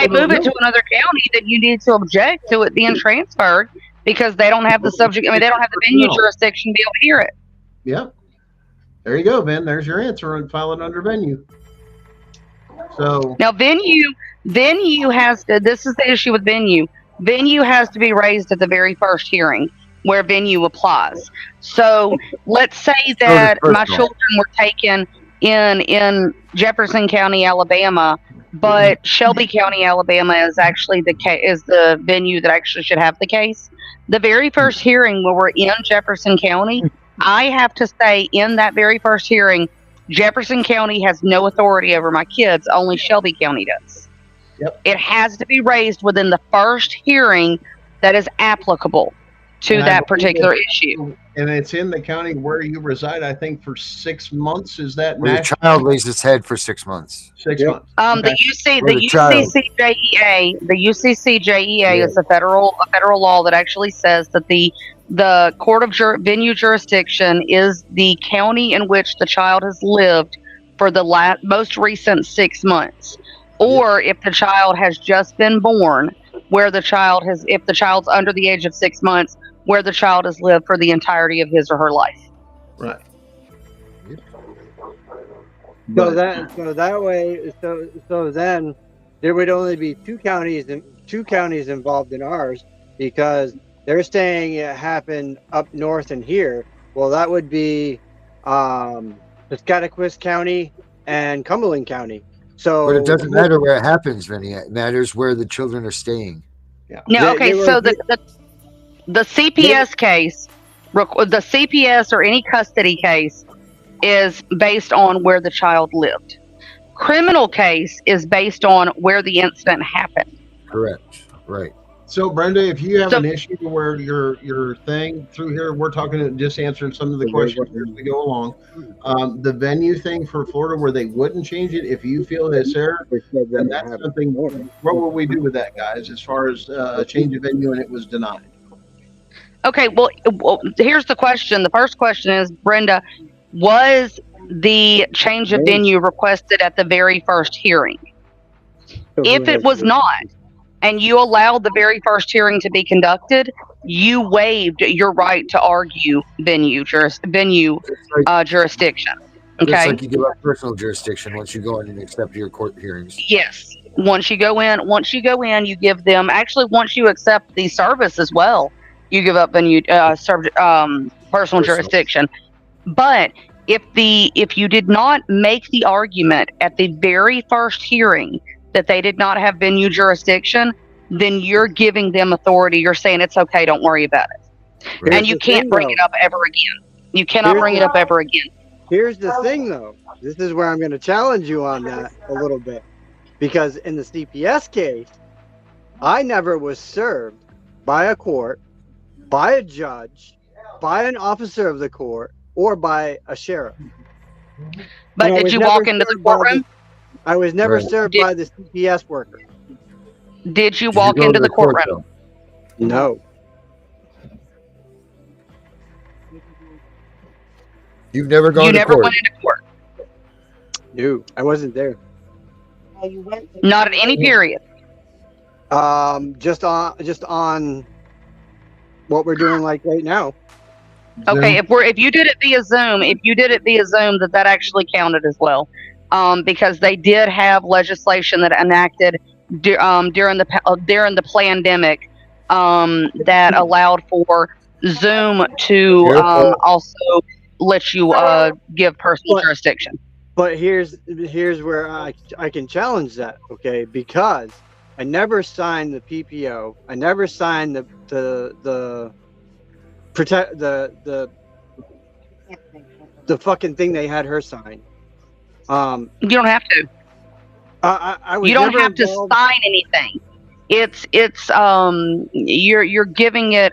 move it to another county, then you need to object to it being transferred because they don't have the subject. They don't have the venue jurisdiction to be able to hear it. Yep. There you go, Ben. There's your answer and file it under venue. So now venue has to. This is the issue with venue. Venue has to be raised at the very first hearing where venue applies. So let's say that my children were taken in Jefferson County, Alabama, but Shelby County, Alabama is actually the venue that actually should have the case. The very first hearing where we're in Jefferson County, I have to say in that very first hearing, Jefferson County has no authority over my kids, only Shelby County does. Yep. It has to be raised within the first hearing that is applicable to that particular issue. And it's in the county where you reside, I think, for 6 months. Is that where the child lays its head for 6 months? 6 months. The UCCJEA is a federal law that actually says that the court of venue jurisdiction is the county in which the child has lived for the most recent 6 months, or if the child has just been born, if the child's under the age of 6 months, where the child has lived for the entirety of his or her life. Right. So then there would only be two counties involved in ours, because they're saying it happened up north and here. Well, that would be Piscataquis County and Cumberland County. So, but it doesn't matter where it happens, Vinny. It matters where the children are staying. Yeah. No, okay. So the CPS case, the CPS or any custody case, is based on where the child lived. Criminal case is based on where the incident happened. Correct. Right. So, Brenda, if you have an issue where your thing through here, we're talking just answering some of the questions as we go along. The venue thing for Florida, where they wouldn't change it, if you feel it's there, and that's something. What will we do with that, guys? As far as a change of venue and it was denied. Okay, well, here's the question. The first question is, Brenda, was the change of venue requested at the very first hearing? If it was not, and you allowed the very first hearing to be conducted, you waived your right to argue venue jurisdiction. Okay. Just like you give up personal jurisdiction once you go in and accept your court hearings. Yes. Once you go in, you give them. Actually, once you accept the service as well, you give up venue personal jurisdiction. But if you did not make the argument at the very first hearing that they did not have venue jurisdiction, then you're giving them authority. You're saying it's okay, don't worry about it. Right. And you can't bring it up ever again. You cannot bring it up ever again. Here's the thing, though. This is where I'm going to challenge you on that a little bit. Because in the CPS case, I never was served by a court, by a judge, by an officer of the court, or by a sheriff. But did you walk into the courtroom? I was never served by the CPS worker. Did you walk into the courtroom? No. You've never gone to court? You never went into court? No, I wasn't there. Not at any period? Just on what we're doing like right now. Okay, if you did it via Zoom, that actually counted as well. Because they did have legislation that enacted during the pandemic that allowed for Zoom to also let you give personal jurisdiction. But here's where I can challenge that, okay? Because I never signed the PPO. I never signed the fucking thing they had her sign. You don't have to. You don't have to sign anything. It's you're giving it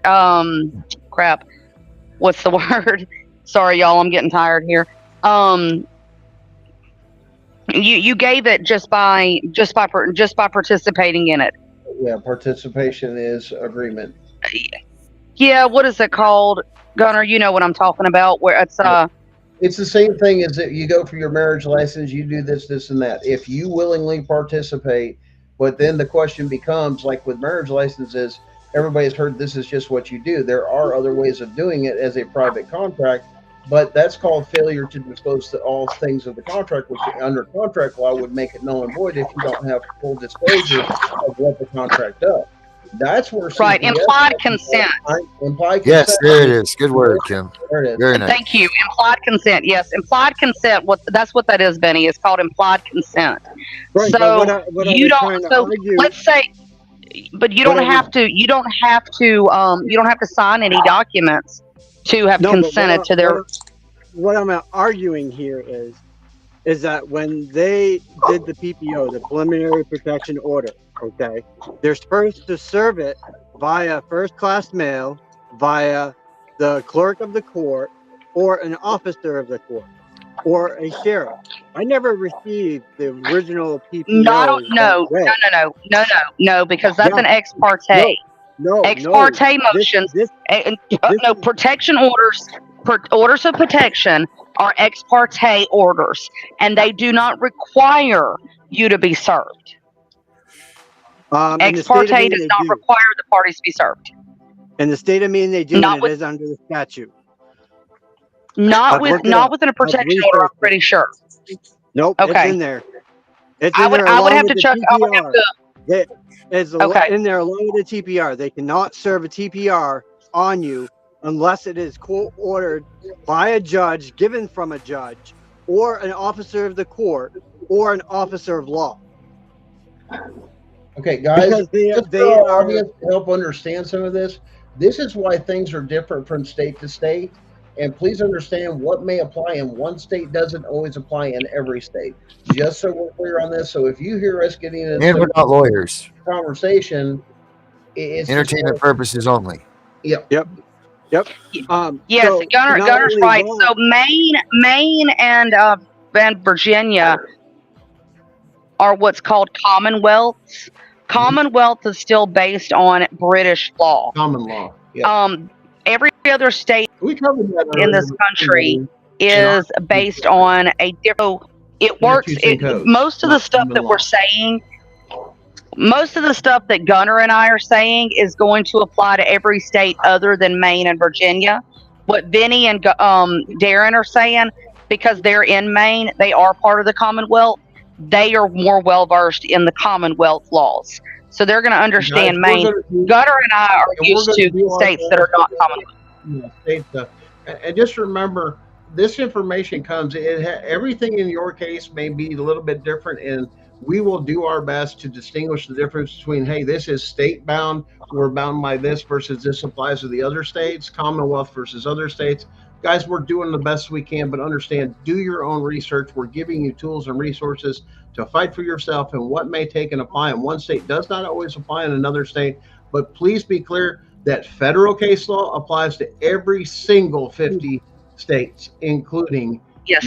crap. What's the word? Sorry, y'all. I'm getting tired here. You gave it just by participating in it. Yeah, participation is agreement. Yeah, what is it called, Gunnar? You know what I'm talking about. Where it's the same thing as that you go for your marriage license, you do this, and that. If you willingly participate, but then the question becomes, like with marriage licenses, everybody's heard this is just what you do. There are other ways of doing it as a private contract, but that's called failure to disclose to all things of the contract, which under contract law would make it null and void if you don't have full disclosure of what the contract does. That's where right, implied consent. Implied consent. Yes, there it is. Good word, Kim. There it is. Very nice. Thank you. Implied consent. Yes, implied consent. That's what that is, Benny. It's called implied consent. Right, so you don't. So let's say, but you don't have to. You don't have to. You don't have to sign any documents to have consented to their. What I'm arguing here is that when they did the PPO, the preliminary protection order, okay, they're supposed to serve it via first-class mail, via the clerk of the court, or an officer of the court, or a sheriff. I never received the original PPO. No, because that's an ex parte. No, ex parte motions. No, protection orders. Orders of protection are ex parte orders, and they do not require you to be served. Ex parte does not require the parties to be served. In the state of Maine, they do. It is under the statute. Not within a protection order. I'm pretty sure. Nope. Okay. It's in there. I would have to check. It's in there along with the TPR. They cannot serve a TPR on you unless it is court ordered by a judge, given from a judge, or an officer of the court, or an officer of law. Okay, guys, they are to help understand some of this. This is why things are different from state to state. And please understand what may apply in one state doesn't always apply in every state. Just so we're clear on this. So if you hear us getting into we're not lawyers conversation, It's Entertainment purposes only. Yep. Yep. Yes, So Gunner's not right. only So Maine and Virginia are what's called commonwealths. Commonwealth is still based on British law. Common law. Yep. Every other state We covered that in this country is based on a different. It works. Most of the stuff that we're saying, most of the stuff that Gunner and I are saying is going to apply to every state other than Maine and Virginia. What Vinny and Darren are saying, because they're in Maine, they are part of the Commonwealth. They are more well versed in the Commonwealth laws, so they're going to understand Maine. Gunner and I are used to states that are not Commonwealth. State stuff, and just remember, this information comes. Everything in your case may be a little bit different, and we will do our best to distinguish the difference between, hey, this is state bound, we're bound by this, versus this applies to the other states, Commonwealth versus other states. Guys, we're doing the best we can, but understand, do your own research. We're giving you tools and resources to fight for yourself, and what may take and apply in one state does not always apply in another state. But please be clear that federal case law applies to every single 50 states, including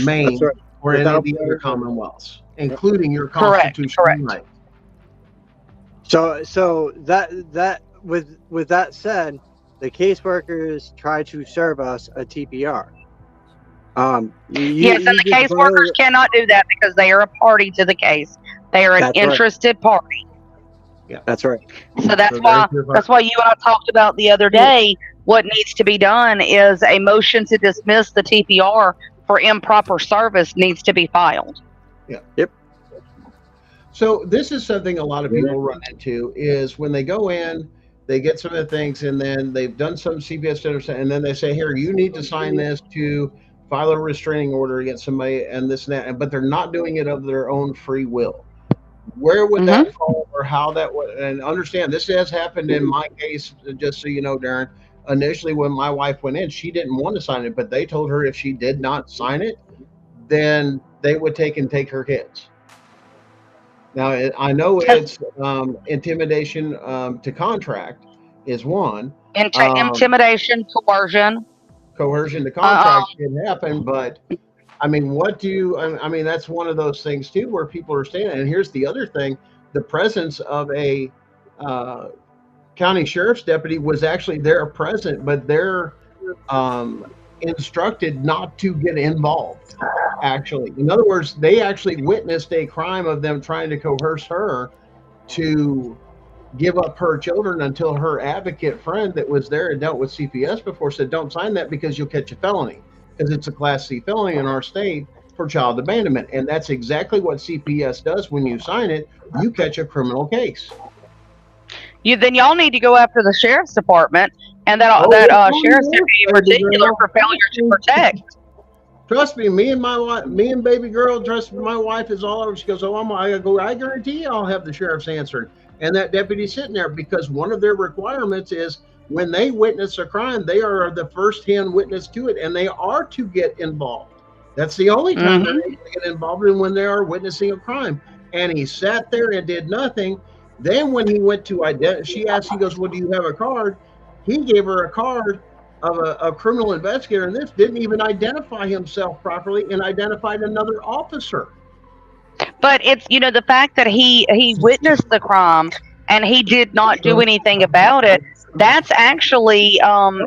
Maine or any of the other commonwealths, including your constitutional right. So that with that said, the caseworkers try to serve us a TPR. Yes, and the caseworkers cannot do that because they are a party to the case. They are an interested party. Yeah, that's right. So that's why you and I talked about the other day. What needs to be done is a motion to dismiss the TPR for improper service needs to be filed. Yeah. Yep. So this is something a lot of people run into is when they go in, they get some of the things, and then they've done some CPS stuff, and then they say, here, you need to sign this to file a restraining order against somebody and this and that, but they're not doing it of their own free will. Where would that fall, or how that would, and understand this has happened in my case, just so you know, Darren. Initially, when my wife went in, she didn't want to sign it, but they told her if she did not sign it, then they would take her kids. Now, I know it's intimidation to contract is one. Intimidation, coercion. Coercion to contract can happen, but I mean, I mean, that's one of those things too, where people are standing. And here's the other thing: the presence of a county sheriff's deputy was actually there present, but they're instructed not to get involved. Actually, in other words, they actually witnessed a crime of them trying to coerce her to give up her children until her advocate friend that was there and dealt with CPS before said, don't sign that because you'll catch a felony, because it's a Class C felony in our state for child abandonment. And that's exactly what CPS does. When you sign it, you catch a criminal case. Then y'all need to go after the sheriff's department and that sheriff's deputy in particular for failure to protect. Trust me, me and baby girl, trust me, my wife is all over. She goes, I guarantee you I'll have the sheriff's answer. And that deputy sitting there, because one of their requirements is when they witness a crime, they are the first-hand witness to it, and they are to get involved. That's the only time they're able to get involved, in when they are witnessing a crime. And he sat there and did nothing. Then when he went to she asked, he goes, well, do you have a card? He gave her a card of a criminal investigator, and this didn't even identify himself properly and identified another officer. But it's, the fact that he witnessed the crime and he did not do anything about it, that's actually,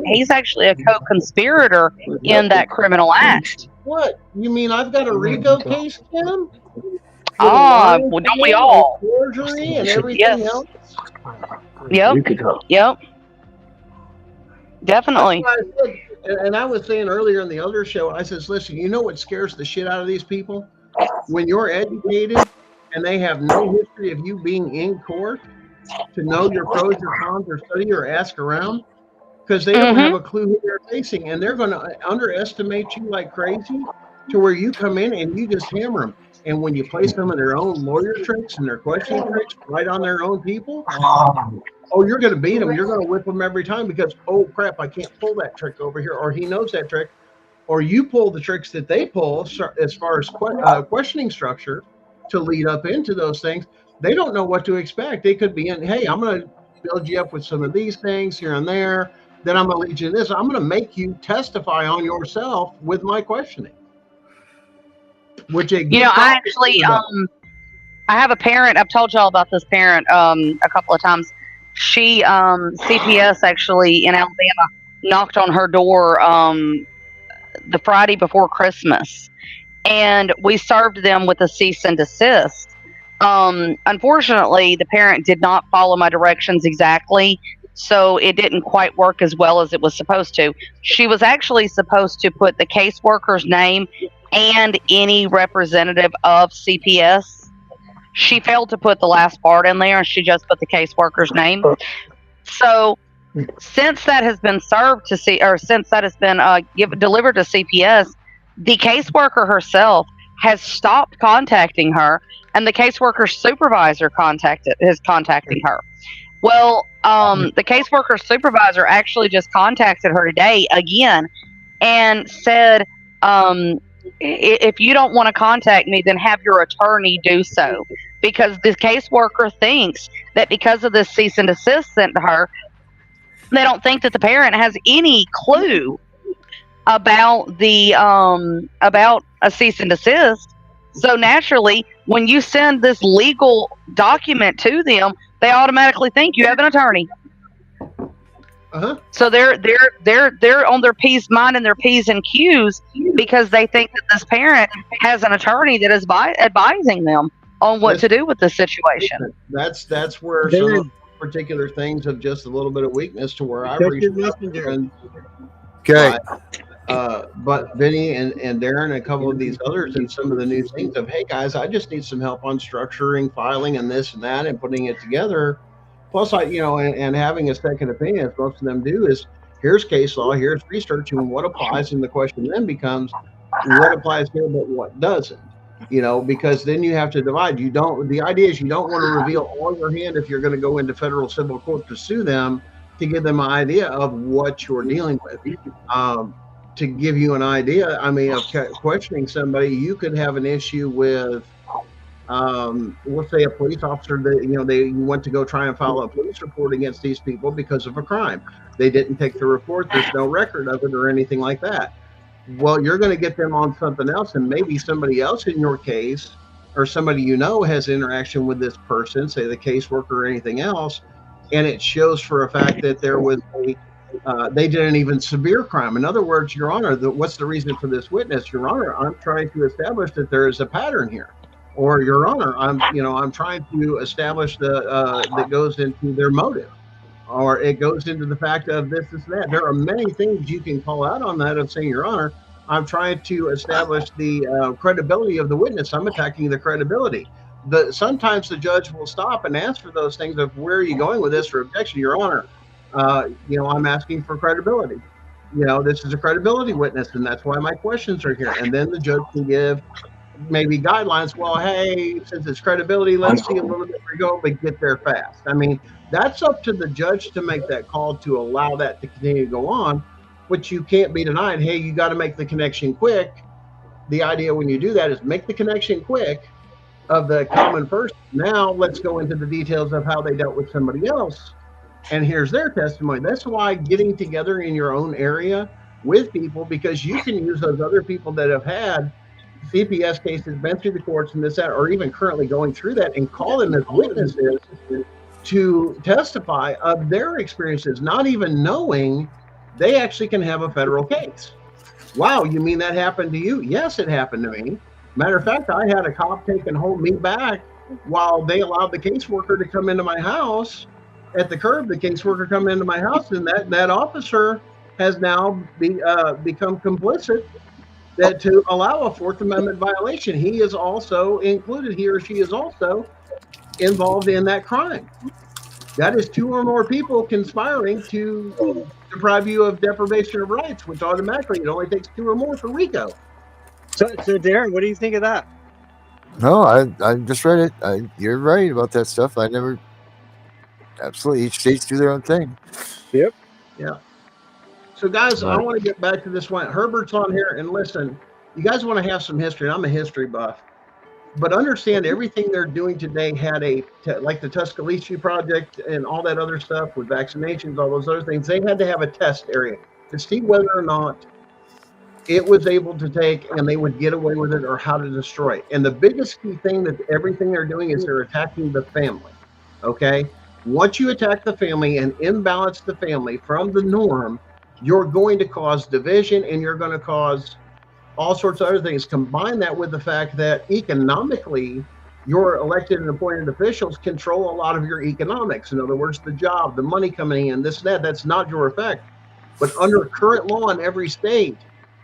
he's actually a co-conspirator in that criminal act. What? You mean I've got a RICO case, Kim? Well, don't we all? Forgery and everything else? Yep. Definitely. And I was saying earlier in the other show, I says, listen, you know what scares the shit out of these people? When you're educated and they have no history of you being in court to know your pros, your cons, or study or ask around, because they don't have a clue who they're facing, and they're going to underestimate you like crazy, to where you come in and you just hammer them. And when you place them in their own lawyer tricks and their questioning tricks right on their own people, you're going to beat them. You're going to whip them every time because, oh crap, I can't pull that trick over here, or he knows that trick. Or you pull the tricks that they pull as far as questioning structure to lead up into those things. They don't know what to expect. They could be in, hey, I'm going to build you up with some of these things here and there. Then I'm going to lead you to this. I'm going to make you testify on yourself with my questioning. Which I actually, I have a parent. I've told y'all about this parent a couple of times. She, CPS actually in Alabama knocked on her door the Friday before Christmas, and we served them with a cease and desist. Unfortunately, the parent did not follow my directions exactly, so it didn't quite work as well as it was supposed to. She was actually supposed to put the caseworker's name and any representative of CPS. She failed to put the last part in there, and she just put the caseworker's name. So since that has been served to since that has been delivered to CPS, the caseworker herself has stopped contacting her, and the caseworker supervisor is contacting her. Well, the caseworker supervisor actually just contacted her today again and said, if you don't want to contact me, then have your attorney do so, because the caseworker thinks that because of this cease and desist sent to her, they don't think that the parent has any clue about the about a cease and desist. So naturally, when you send this legal document to them, they automatically think you have an attorney. So they're on their minding their P's and Q's, because they think that this parent has an attorney that is advising them on what to do with the situation. That's where some particular things have just a little bit of weakness to where I reached out and but Vinny and Darren and a couple of these others and some of the new things of, hey guys, I just need some help on structuring, filing, and this and that, and putting it together. Plus, and having a second opinion, as most of them do, is here's case law, here's research, and what applies, and the question then becomes, what applies here, but what doesn't? Because then you have to divide. The idea is you don't want to reveal all your hand if you're going to go into federal civil court to sue them, to give them an idea of what you're dealing with. To give you an idea, of questioning somebody, you could have an issue with, let's say a police officer that, they went to go try and file a police report against these people because of a crime. They didn't take the report. There's no record of it or anything like that. Well, you're going to get them on something else, and maybe somebody else in your case or somebody has interaction with this person, say the caseworker or anything else, and it shows for a fact that there was they did an even severe crime. In other words, Your Honor, what's the reason for this witness? Your Honor, I'm trying to establish that there is a pattern here. Or Your Honor, I'm trying to establish that goes into their motive, or it goes into the fact of this and that. There are many things you can call out on that of saying, Your Honor, I'm trying to establish the credibility of the witness. I'm attacking the credibility. Sometimes the judge will stop and ask for those things of, where are you going with this for objection, Your Honor? I'm asking for credibility. This is a credibility witness, and that's why my questions are here. And then the judge can give maybe guidelines. Well, hey, since it's credibility, let's see a little bit where you go, but get there fast. That's up to the judge to make that call to allow that to continue to go on, which you can't be denied. Hey, you got to make the connection quick. The idea when you do that is make the connection quick of the common person. Now let's go into the details of how they dealt with somebody else. And here's their testimony. That's why getting together in your own area with people, because you can use those other people that have had CPS cases, been through the courts and this, that, or even currently going through that, and call them as witnesses to testify of their experiences, not even knowing they actually can have a federal case. Wow, you mean that happened to you? Yes, it happened to me. Matter of fact, I had a cop take and hold me back while they allowed the caseworker to come into my house. At the curb, the caseworker come into my house, and that officer has now become complicit to allow a Fourth Amendment violation. He is also included, he or she is also involved in that crime. That is 2 or more people conspiring to deprive you of deprivation of rights, which automatically it only takes 2 or more for RICO. So Darren, what do you think of that? No, I just read it. You're right about that stuff. Absolutely, each state's do their own thing. Yep. Yeah. So guys, I want to get back to this one. Herbert's on here, and listen, you guys want to have some history. I'm a history buff. But understand everything they're doing today had like the Tuscaloosa Project and all that other stuff with vaccinations, all those other things. They had to have a test area to see whether or not it was able to take and they would get away with it or how to destroy it. And the biggest key thing that everything they're doing is they're attacking the family. Okay. Once you attack the family and imbalance the family from the norm, you're going to cause division and you're going to cause all sorts of other things. Combine that with the fact that economically, your elected and appointed officials control a lot of your economics. In other words, the job, the money coming in, this, that, that's not your effect. But under current law in every state,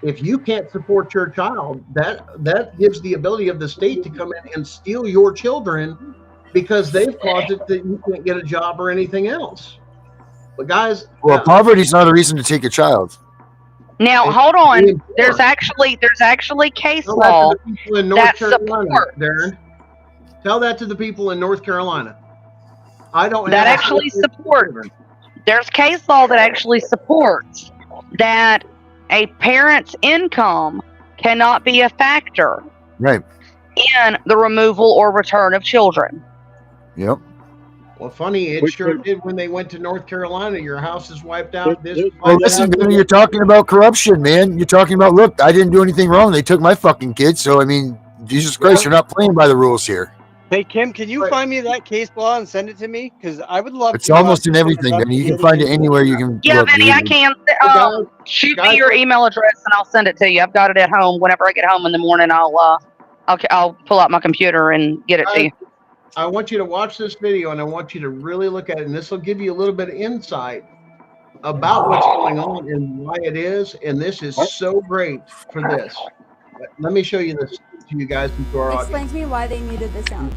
if you can't support your child, that gives the ability of the state to come in and steal your children because they've caused it that you can't get a job or anything else. But guys, well, poverty's not a reason to take a child. Now, hold on. There's actually case law that supports. Darren, tell that to the people in North Carolina. I don't. That actually supports. There's case law that actually supports that a parent's income cannot be a factor, right, in the removal or return of children. Yep. Well, funny, it sure did when they went to North Carolina. Your house is wiped out. Well, listen, man, you're talking about corruption, man. You're talking about, look, I didn't do anything wrong. They took my fucking kid. So, I mean, Jesus Christ, you're not playing by the rules here. Hey, Kim, can you find me that case law and send it to me? Because I would love it's almost in everything, man. You can find it anywhere you can. Yeah, Vinny, I can. Shoot me your email address and I'll send it to you. I've got it at home. Whenever I get home in the morning, I'll pull out my computer and get it to you. I want you to watch this video and I want you to really look at it. And this will give you a little bit of insight about what's going on and why it is. And this is so great for this. Let me show you this to you guys and to our audience. Explain to me why they muted the sound.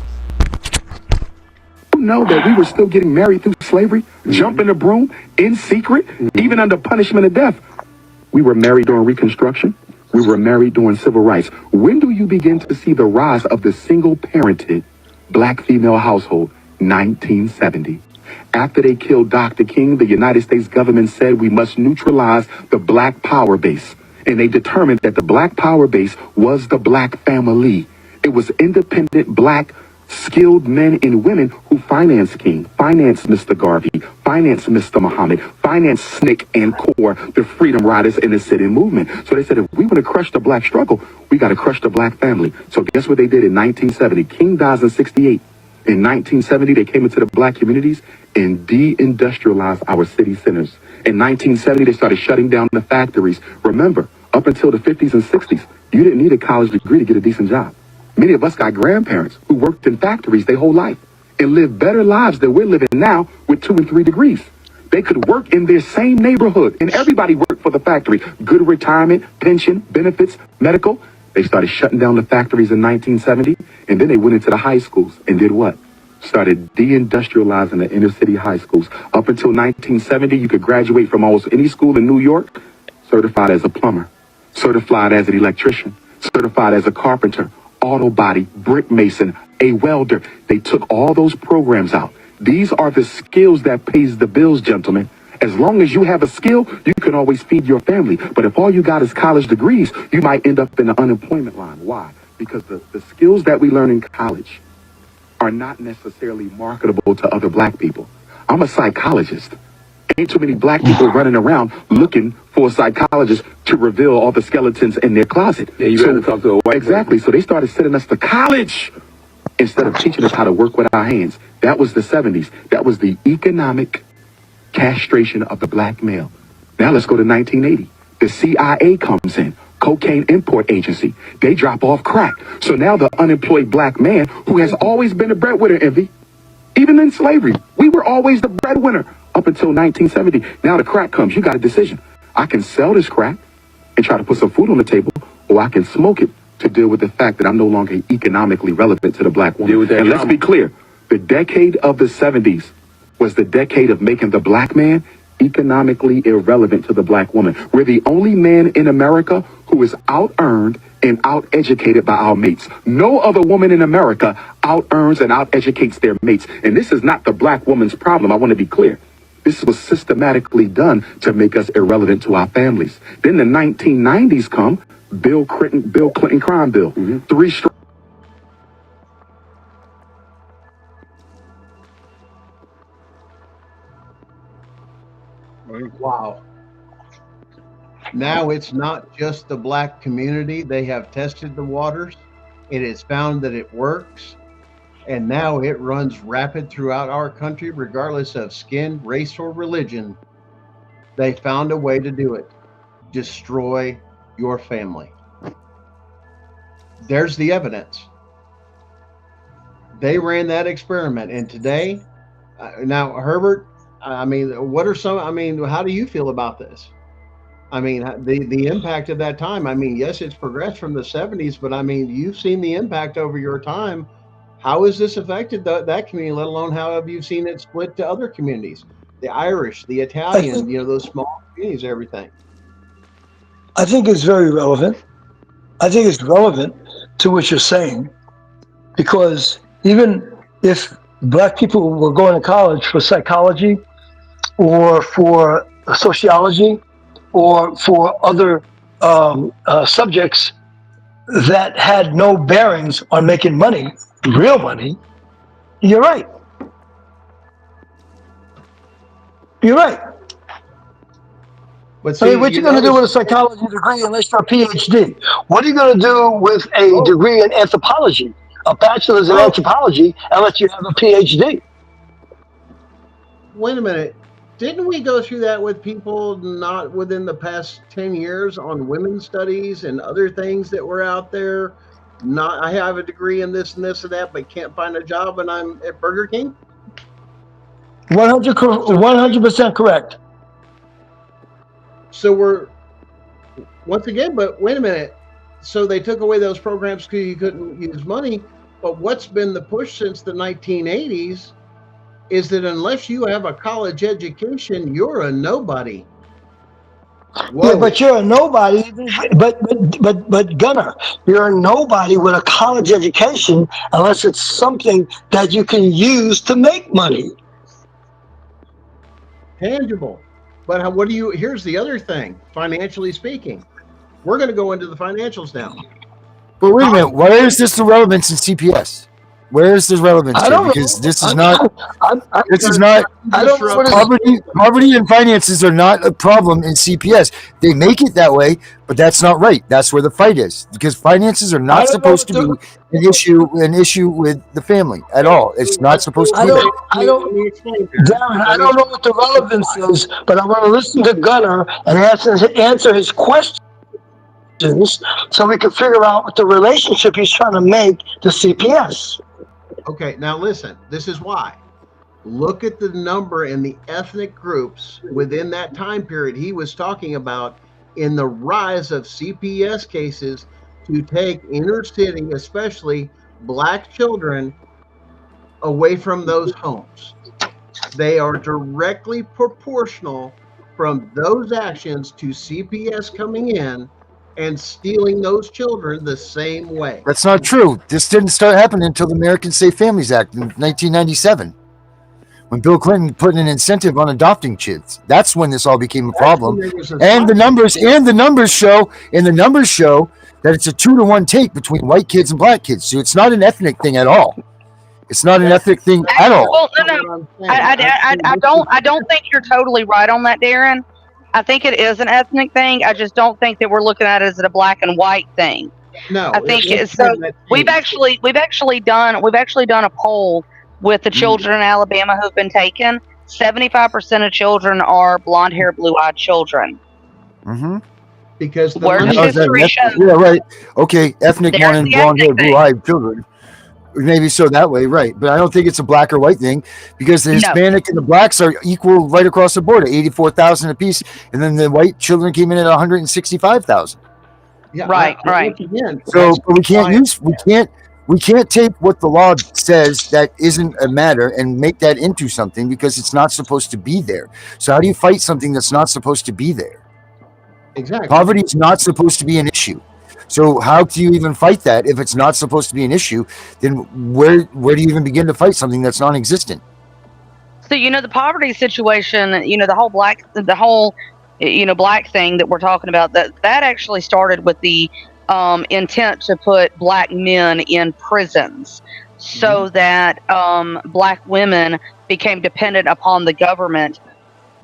You know that we were still getting married through slavery, jumping the broom in secret, even under punishment of death. We were married during Reconstruction. We were married during civil rights. When do you begin to see the rise of the single-parented black female household? 1970. After they killed Dr. King, the United States government said we must neutralize the black power base. And they determined that the black power base was the black family. It was independent black skilled men and women who financed King, financed Mr. Garvey, financed Mr. Muhammad, financed SNCC and CORE, the Freedom Riders and the sit-in movement. So they said, if we want to crush the black struggle, we got to crush the black family. So guess what they did in 1970? King dies in 68. In 1970, they came into the black communities and de-industrialized our city centers. In 1970, they started shutting down the factories. Remember, up until the 50s and 60s, you didn't need a college degree to get a decent job. Many of us got grandparents who worked in factories their whole life and lived better lives than we're living now with 2 and 3 degrees. They could work in their same neighborhood and everybody worked for the factory. Good retirement, pension, benefits, medical. They started shutting down the factories in 1970 and then they went into the high schools and did what? Started de-industrializing the inner city high schools. Up until 1970, you could graduate from almost any school in New York certified as a plumber, certified as an electrician, certified as a carpenter, auto body, brick mason, a welder. They took all those programs out. These are the skills that pays the bills, gentlemen. As long as you have a skill, you can always feed your family. But if all you got is college degrees, you might end up in the unemployment line. Why? Because the skills that we learn in college are not necessarily marketable to other black people. I'm a psychologist. Ain't too many black people running around looking for a psychologist to reveal all the skeletons in their closet. Yeah, you gotta talk to a white Exactly. So they started sending us to college instead of teaching us how to work with our hands. That was the 70s. That was the economic castration of the black male. Now let's go to 1980. The CIA comes in. Cocaine import agency. They drop off crack. So now the unemployed black man who has always been a breadwinner, Envy, even in slavery, we were always the breadwinner up until 1970. Now the crack comes. You got a decision. I can sell this crack and try to put some food on the table, or I can smoke it to deal with the fact that I'm no longer economically relevant to the black woman. And let's be clear, the decade of the 70s was the decade of making the black man economically irrelevant to the black woman. We're the only man in America who is out-earned and out-educated by our mates. No other woman in America out-earns and out-educates their mates. And this is not the black woman's problem. I want to be clear. This was systematically done to make us irrelevant to our families. Then the 1990s come, Bill Clinton crime bill. 3 strikes. Wow. Now it's not just the black community. They have tested the waters. It has found that it works. And now it runs rapid throughout our country, regardless of skin, race, or religion. They found a way to do it. Destroy your family. There's the evidence. They ran that experiment. And today, now, Herbert, I mean, how do you feel about this? I mean, the impact of that time. I mean, yes, it's progressed from the 70s, but I mean, you've seen the impact over your time. How has this affected that community, let alone how have you seen it split to other communities? The Irish, the Italian, those small communities, everything. I think it's very relevant. I think it's relevant to what you're saying, because even if black people were going to college for psychology or for sociology or for other subjects that had no bearings on making money, real money, you're right. You're right. But see, what are you going to do with a psychology degree unless you're a PhD? What are you going to do with a degree in anthropology, a bachelor's in anthropology, unless you have a PhD? Wait a minute. Didn't we go through that with people not within the past 10 years on women's studies and other things that were out there? I have a degree in this and this and that, but can't find a job, and I'm at Burger King? 100% correct. So we're, once again, but wait a minute. So they took away those programs because you couldn't use money. But what's been the push since the 1980s is that unless you have a college education, you're a nobody. Whoa. Yeah, but you're a nobody. But Gunnar, you're a nobody with a college education unless it's something that you can use to make money. Tangible. But here's the other thing, financially speaking. We're going to go into the financials now. But wait a minute, where is this the relevance in CPS? Where is this relevance here? Because this is not poverty and finances are not a problem in CPS. They make it that way, but that's not right. That's where the fight is, because finances are not supposed to be an issue with the family at all. It's not supposed to be there. I don't know what the relevance is, but I want to listen to Gunnar and answer his questions so we can figure out what the relationship he's trying to make to CPS. Okay, now listen, this is why. Look at the number and the ethnic groups within that time period he was talking about in the rise of CPS cases to take inner city, especially black children, away from those homes. They are directly proportional from those actions to CPS coming in and stealing those children the same way. That's not true. This didn't start happening until the American Safe Families Act in 1997, when Bill Clinton put an incentive on adopting kids. That's when this all became a problem. And the numbers show that it's a 2-to-1 take between white kids and black kids. So it's not an ethnic thing at all. It's not an ethnic thing at all. Well, no. I don't think you're totally right on that, Darren. I think it is an ethnic thing. I just don't think that we're looking at it as a black and white thing. No, I think so. We've actually done a poll with the children in Alabama who've been taken. 75% of children are blonde hair, blue eyed children. Mm-hmm. Because the history shows. Yeah, right. Okay, ethnic one and blonde hair, blue eyed children. Maybe so that way, right? But I don't think it's a black or white thing, because the Hispanic and the blacks are equal right across the board at 84,000 apiece, and then the white children came in at 165,000. Yeah, right. So we can't take what the law says that isn't a matter and make that into something, because it's not supposed to be there. So how do you fight something that's not supposed to be there? Exactly. Poverty is not supposed to be an issue. So how do you even fight that if it's not supposed to be an issue? Then where do you even begin to fight something that's non-existent? So the poverty situation, the whole black thing that we're talking about, that actually started with the intent to put black men in prisons so that black women became dependent upon the government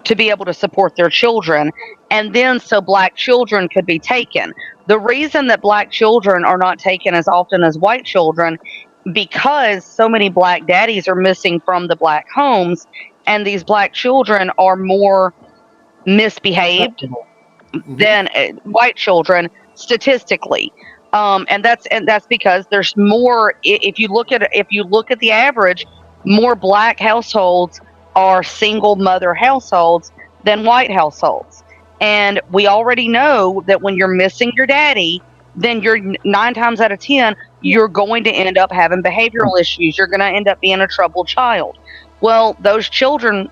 to be able to support their children, and then so black children could be taken. The reason that black children are not taken as often as white children, because so many black daddies are missing from the black homes, and these black children are more misbehaved than white children statistically. And that's because there's more. If you look at the average, more black households are single mother households than white households. And we already know that when you're missing your daddy, then you're 9 times out of 10 you're going to end up having behavioral issues. You're going to end up being a troubled child. Well, those children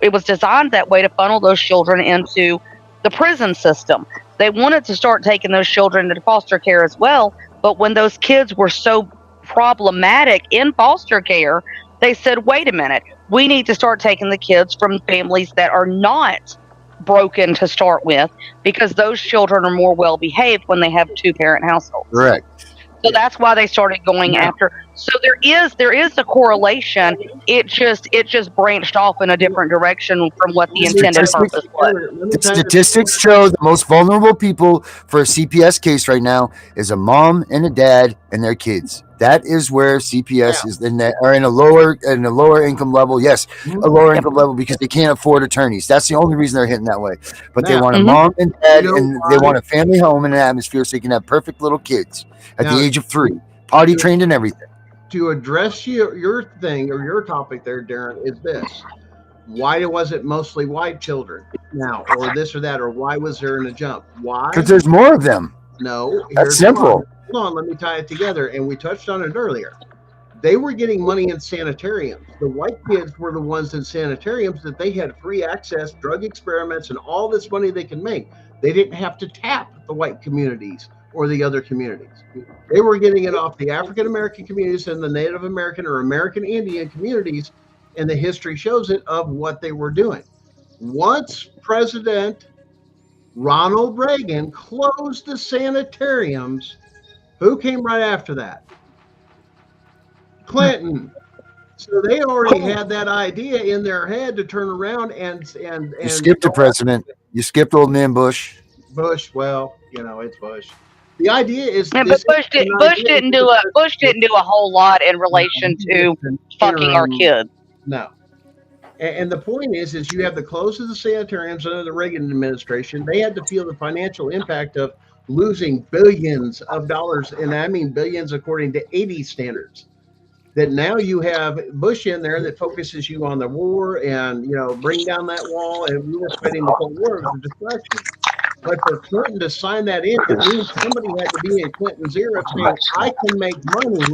it was designed that way to funnel those children into the prison system. They wanted to start taking those children into foster care as well, but when those kids were so problematic in foster care, they said, wait a minute, we need to start taking the kids from families that are not broken to start with, because those children are more well behaved when they have 2-parent households. Correct. So that's why they started going after. So there is a correlation. It just branched off in a different direction from what the intended purpose was. The statistics show the most vulnerable people for a CPS case right now is a mom and a dad and their kids. That is where CPS is in that, or in a lower income level. Yes, a lower income level, because they can't afford attorneys. That's the only reason they're hitting that way. But they want a mom and dad, and they want a family home and an atmosphere so they can have perfect little kids at the age of 3, potty trained and everything. To address your thing or your topic there, Darren, is this: why was it mostly white children now, or this or that, or why was there in a jump? Why? Because there's more of them. No, that's simple. Hold on, let me tie it together. And we touched on it earlier. They were getting money in sanitariums. The white kids were the ones in sanitariums that they had free access, drug experiments, and all this money they can make. They didn't have to tap the white communities or the other communities. They were getting it off the African American communities and the Native American or American Indian communities, and the history shows it of what they were doing. Once President Ronald Reagan closed the sanitariums, who came right after that? Clinton. So they already had that idea in their head to turn around and you skipped the president. You skipped old man Bush. Bush, well, it's Bush. The idea is, but Bush didn't do a whole lot in relation to fucking our kids. No. And the point is you have the close of the sanitariums under the Reagan administration. They had to feel the financial impact of losing billions of dollars, and I mean billions according to 80 standards. That now you have Bush in there that focuses you on the war and, bring down that wall, and we were fighting the Cold War as a distraction. But for Clinton to sign that in, it means somebody had to be in Clinton's era saying, I can make money,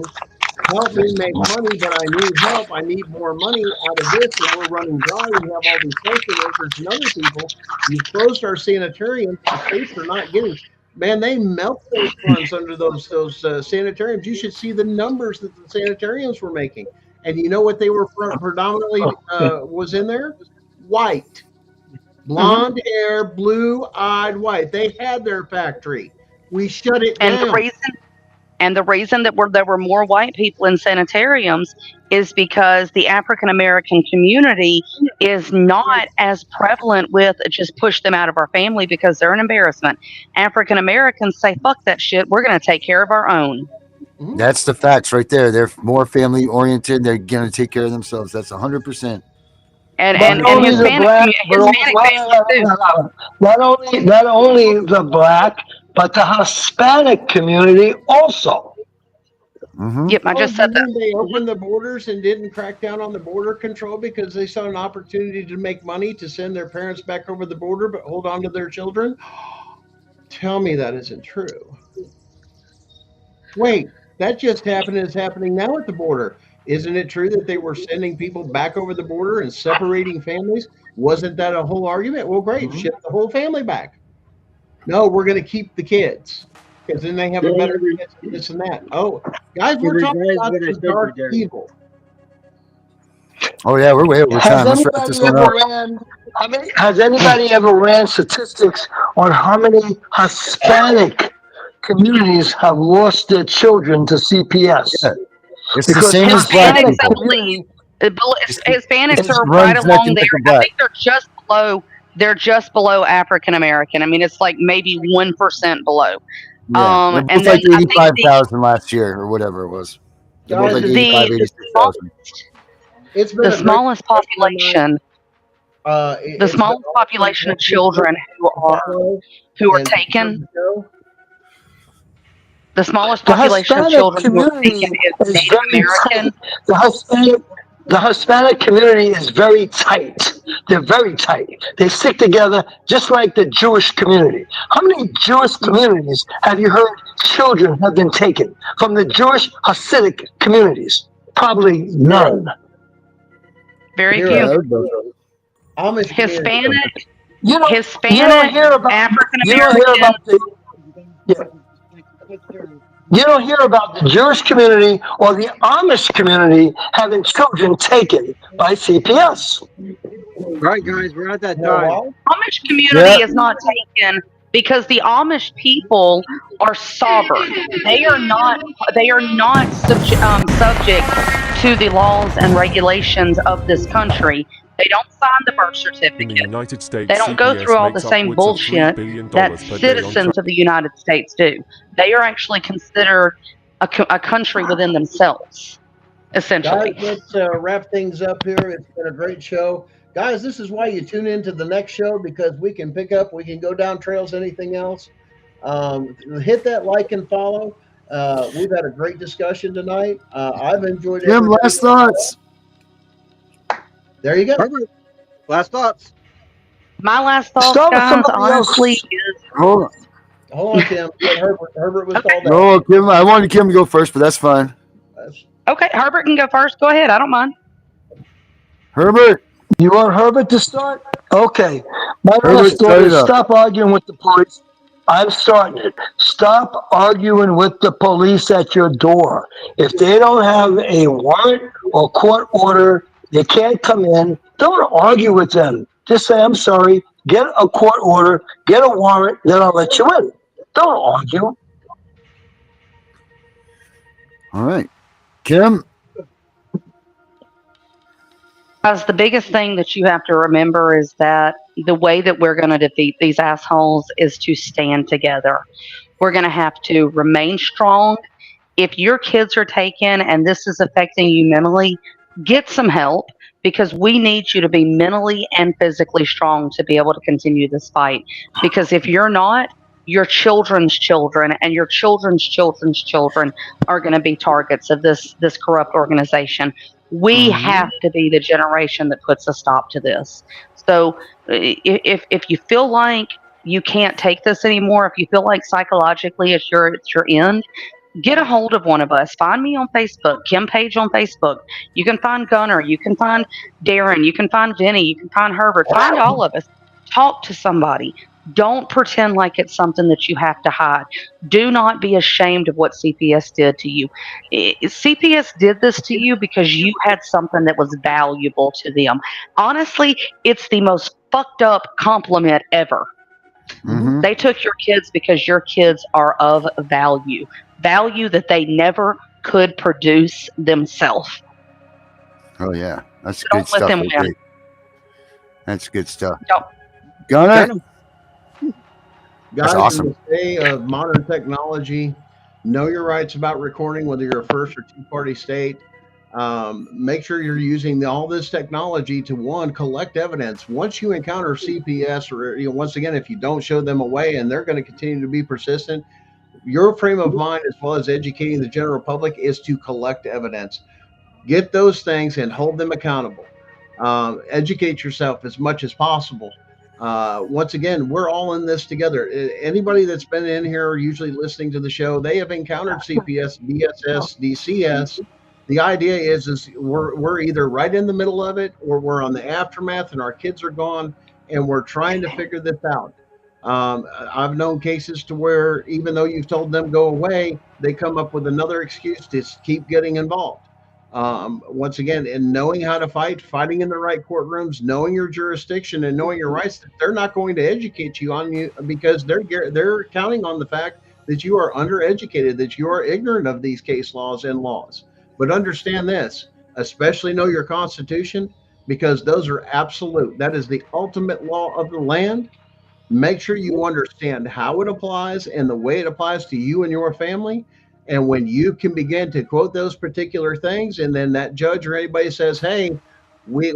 help me make money, but I need help. I need more money out of this, and we're running dry. We have all these social workers and other people. You've closed our sanitariums. The states are not getting. Man, they melt those funds under those sanitariums. You should see the numbers that the sanitariums were making. And you know what they were predominantly was in there? White. Blonde hair, blue-eyed white. They had their factory. We shut it down. The reason that there were more white people in sanitariums is because the African American community is not as prevalent with just push them out of our family because they're an embarrassment. African Americans say, fuck that shit. We're going to take care of our own. That's the facts right there. They're more family oriented. They're going to take care of themselves. That's 100%. And Hispanic not only the black, but the Hispanic community also. Yep, I just said that. They opened the borders and didn't crack down on the border control because they saw an opportunity to make money to send their parents back over the border, but hold on to their children. Tell me that isn't true. Wait, that just happened and is happening now at the border. Isn't it true that they were sending people back over the border and separating families? Wasn't that a whole argument? Well, great, ship the whole family back. No, we're going to keep the kids because then they have a better chance of this and that. Oh, guys, we're talking about the dark evil. Oh, yeah, we're way over time. Let's wrap this one up. Has anybody ever ran statistics on how many Hispanic communities have lost their children to CPS? Yeah. It's the same as black people. Hispanics are right along there. I think they're just below. They're just below African American. I mean, it's like maybe 1% below. Yeah, they're both like 85,000 last year or whatever it was. They're both like 85, 86,000. It's been the smallest population. The smallest population of children who are taken. The smallest population of children who are taken is Native American. The Hispanic community is very tight. They're very tight. They stick together just like the Jewish community. How many Jewish communities have you heard children have been taken from the Jewish Hasidic communities? Probably none. Very few. Hispanic. Hispanic, African American. You don't hear about the Jewish community or the Amish community having children taken by CPS. Right, guys, we're at that time. Amish community is not taken because the Amish people are sovereign. They are not subject to the laws and regulations of this country. They don't sign the birth certificate. In the United States, they don't go through all the same bullshit that citizens of the United States do. They are actually considered a country within themselves, essentially. Guys, let's wrap things up here. It's been a great show. Guys, this is why you tune into the next show, because we can pick up, we can go down trails, anything else. Hit that like and follow. We've had a great discussion tonight. I've enjoyed it. Jim, last thoughts. There you go. Herbert, last thoughts. My last thoughts, guys, honestly, is... Hold on, Kim. Herbert was called out. No, Kim, I wanted Kim to go first, but that's fine. Okay, Herbert can go first. Go ahead. I don't mind. Herbert. You want Herbert to start? Okay. My last thought is stop arguing with the police. I'm starting it. Stop arguing with the police at your door. If they don't have a warrant or court order, they can't come in. Don't argue with them. Just say, I'm sorry, get a court order, get a warrant, then I'll let you in. Don't argue. All right. Kim? Guys, the biggest thing that you have to remember is that the way that we're going to defeat these assholes is to stand together. We're going to have to remain strong. If your kids are taken and this is affecting you mentally, get some help, because we need you to be mentally and physically strong to be able to continue this fight. Because if you're not, your children's children and your children's children's children are going to be targets of this corrupt organization. We have to be the generation that puts a stop to this. So if you feel like you can't take this anymore, if you feel like psychologically it's your end, get a hold of one of us. Find me on Facebook, Kim Page on Facebook. You can find Gunner. You can find Darren. You can find Vinny. You can find Herbert. Find all of us. Talk to somebody. Don't pretend like it's something that you have to hide. Do not be ashamed of what CPS did to you. CPS did this to you because you had something that was valuable to them. Honestly, it's the most fucked up compliment ever. Mm-hmm. They took your kids because your kids are of value that they never could produce themselves. Oh yeah, that's good stuff. Let them win. That's good stuff. Guys, that's awesome. In the day of modern technology, know your rights about recording, whether you're a first or two-party state. Make sure you're using all this technology to, collect evidence. Once you encounter CPS, or once again, if you don't show them a way, and they're going to continue to be persistent, your frame of mind, as well as educating the general public, is to collect evidence. Get those things and hold them accountable. Educate yourself as much as possible. Once again, we're all in this together. Anybody that's been in here, usually listening to the show, they have encountered CPS, DSS, DCS. The idea is we're either right in the middle of it, or we're on the aftermath and our kids are gone, and we're trying to figure this out. I've known cases to where even though you've told them go away, they come up with another excuse to keep getting involved. Once again, in knowing how to fighting in the right courtrooms, knowing your jurisdiction and knowing your rights, they're not going to educate you on you because they're counting on the fact that you are undereducated, that you are ignorant of these case laws and laws. But understand this, especially know your Constitution, because those are absolute. That is the ultimate law of the land. Make sure you understand how it applies and the way it applies to you and your family. And when you can begin to quote those particular things, and then that judge or anybody says, hey,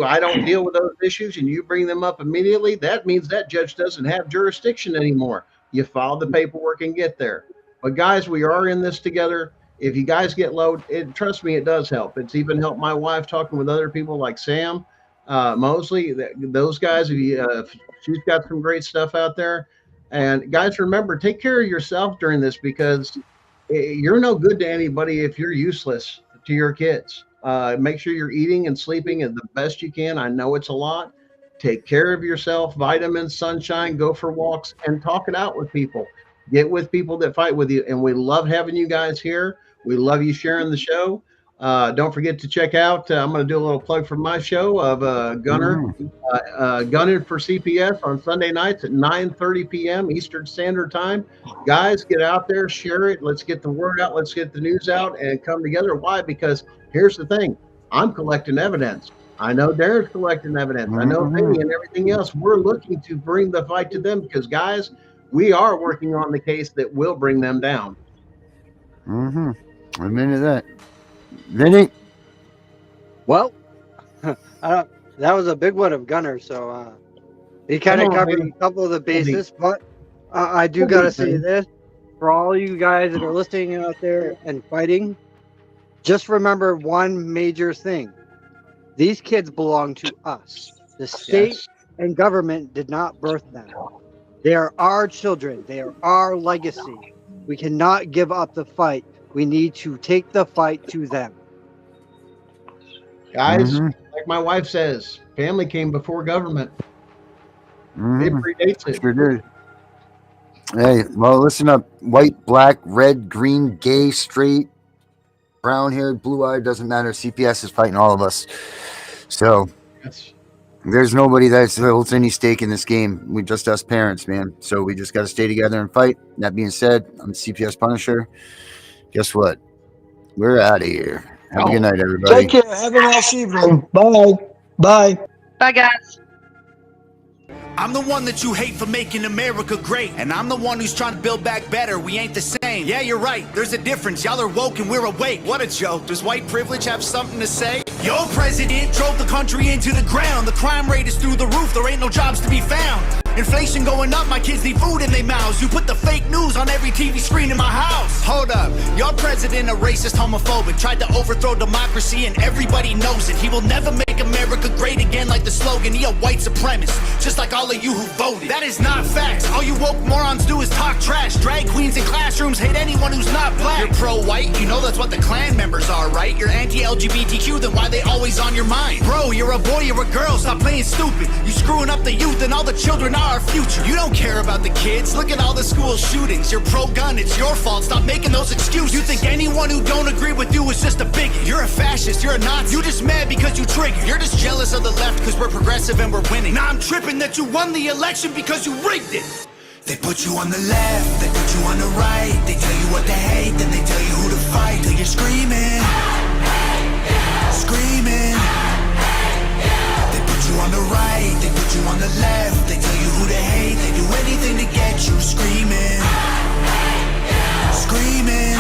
I don't deal with those issues, and you bring them up immediately, that means that judge doesn't have jurisdiction anymore. You file the paperwork and get there. But guys, we are in this together. If you guys get low, trust me, it does help. It's even helped my wife talking with other people like Sam Mosley. Those guys, she's got some great stuff out there. And guys, remember, take care of yourself during this, because you're no good to anybody if you're useless to your kids. Make sure you're eating and sleeping the best you can. I know it's a lot. Take care of yourself, vitamins, sunshine, go for walks, and talk it out with people. Get with people that fight with you. And we love having you guys here. We love you sharing the show. Don't forget to check out, I'm going to do a little plug for my show of Gunning for CPS on Sunday nights at 9:30 p.m. Eastern Standard Time. Guys, get out there, share it. Let's get the word out. Let's get the news out and come together. Why? Because here's the thing. I'm collecting evidence. I know Darren's collecting evidence. I know Vinny and everything else. We're looking to bring the fight to them because, guys, we are working on the case that will bring them down. I'm into that. Vinny? Well, that was a big one of Gunner, so he kind of covered a couple of the bases, but I do got to say this. For all you guys that are listening out there and fighting, just remember one major thing. These kids belong to us. The state and government did not birth them. They are our children. They are our legacy. We cannot give up the fight. We need to take the fight to them. Guys, like my wife says, family came before government. It predates it. Sure did. Hey, well, listen up. White, black, red, green, gay, straight, brown-haired, blue-eyed, doesn't matter. CPS is fighting all of us. So there's nobody that holds any stake in this game. We just us parents, man. So we just got to stay together and fight. That being said, I'm CPS Punisher. Guess what? We're out of here. Have a good night, everybody. Take care. Have a nice evening. Bye. Bye. Bye, guys. I'm the one that you hate for making America great. And I'm the one who's trying to build back better. We ain't the same. Yeah, you're right. There's a difference. Y'all are woke and we're awake. What a joke. Does white privilege have something to say? Your president drove the country into the ground. The crime rate is through the roof. There ain't no jobs to be found. Inflation going up, my kids need food in their mouths. You put the fake news on every TV screen in my house. Hold up, your president a racist, homophobic, tried to overthrow democracy and everybody knows it. He will never make America great again like the slogan. He a white supremacist, just like all of you who voted. That is not facts. All you woke morons do is talk trash. Drag queens in classrooms hate anyone who's not black. You're pro-white, you know that's what the Klan members are, right? You're anti-LGBTQ, then why they always on your mind? Bro, you're a boy, you're a girl, stop playing stupid. You screwing up the youth and all the children are our future. You don't care about the kids. Look at all the school shootings. You're pro-gun, it's your fault. Stop making those excuses. You think anyone who don't agree with you is just a bigot. You're a fascist, you're a Nazi. You just mad because you triggered. You're just jealous of the left because we're progressive and we're winning. Now I'm tripping that you won the election because you rigged it. They put you on the left, they put you on the right. They tell you what to hate, then they tell you who to fight. Till you're screaming, screaming. They put you on the right, they put you on the left. They tell you who to hate, they do anything to get you screaming, screaming.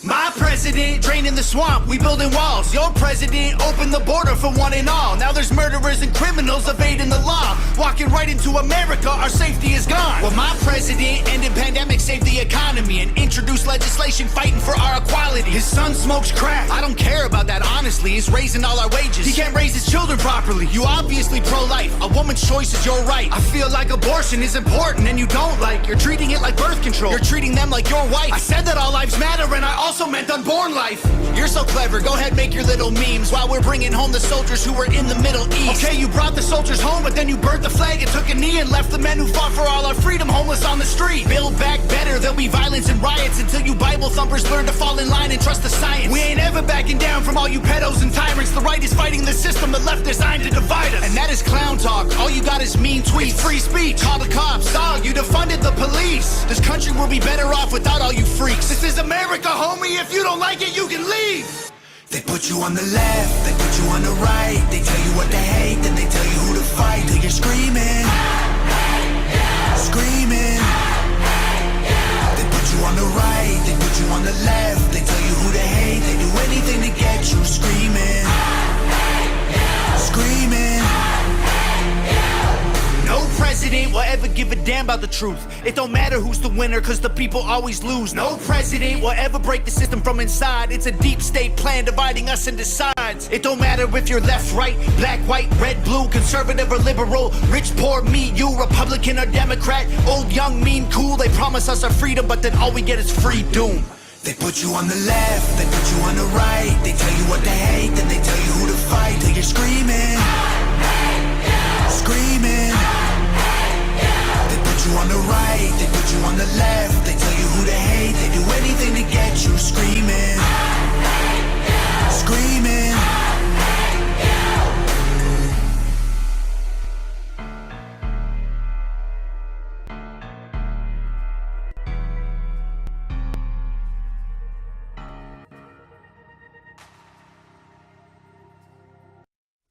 My president draining the swamp, we building walls. Your president opened the border for one and all. Now there's murderers and criminals evading the law. Walking right into America, our safety is gone. Well, my president ended pandemic, saved the economy, and introduced legislation fighting for our equality. His son smokes crack. I don't care about that, honestly. He's raising all our wages. He can't raise his children properly. You obviously pro-life. A woman's choice is your right. I feel like abortion is important and you don't like. You're treating it like birth control. You're treating them like your wife. I said that all lives matter and I also meant unborn life. You're so clever, go ahead make your little memes while we're bringing home the soldiers who were in the Middle East. Okay, you brought the soldiers home, but then you burnt the flag and took a knee and left the men who fought for all our freedom homeless on the street. Build back better, there'll be violence and riots until you Bible thumpers learn to fall in line and trust the science. We ain't ever backing down from all you pedos and tyrants. The right is fighting the system, the left designed to divide us. And that is clown talk, all you got is mean tweets. It's free speech, call the cops, dog, you defunded the police. This country will be better off without all you freaks. This is America, homie, if you don't like it, you can leave. They put you on the left, they put you on the right. They tell you what to hate, then they tell you who to fight. Till you're screaming, screaming. They put you on the right, they put you on the left. They tell you who to hate, they do anything to get you screaming, screaming. No president will ever give a damn about the truth. It don't matter who's the winner, cause the people always lose. No president will ever break the system from inside. It's a deep state plan dividing us into sides. It don't matter if you're left, right, black, white, red, blue, conservative or liberal, rich, poor, me, you, Republican or Democrat, old, young, mean, cool. They promise us our freedom, but then all we get is free doom. They put you on the left, they put you on the right. They tell you what to hate, then they tell you who to fight. Till you're screaming, screaming. They put you on the right, they put you on the left. They tell you who to hate, they do anything to get you screaming, screaming.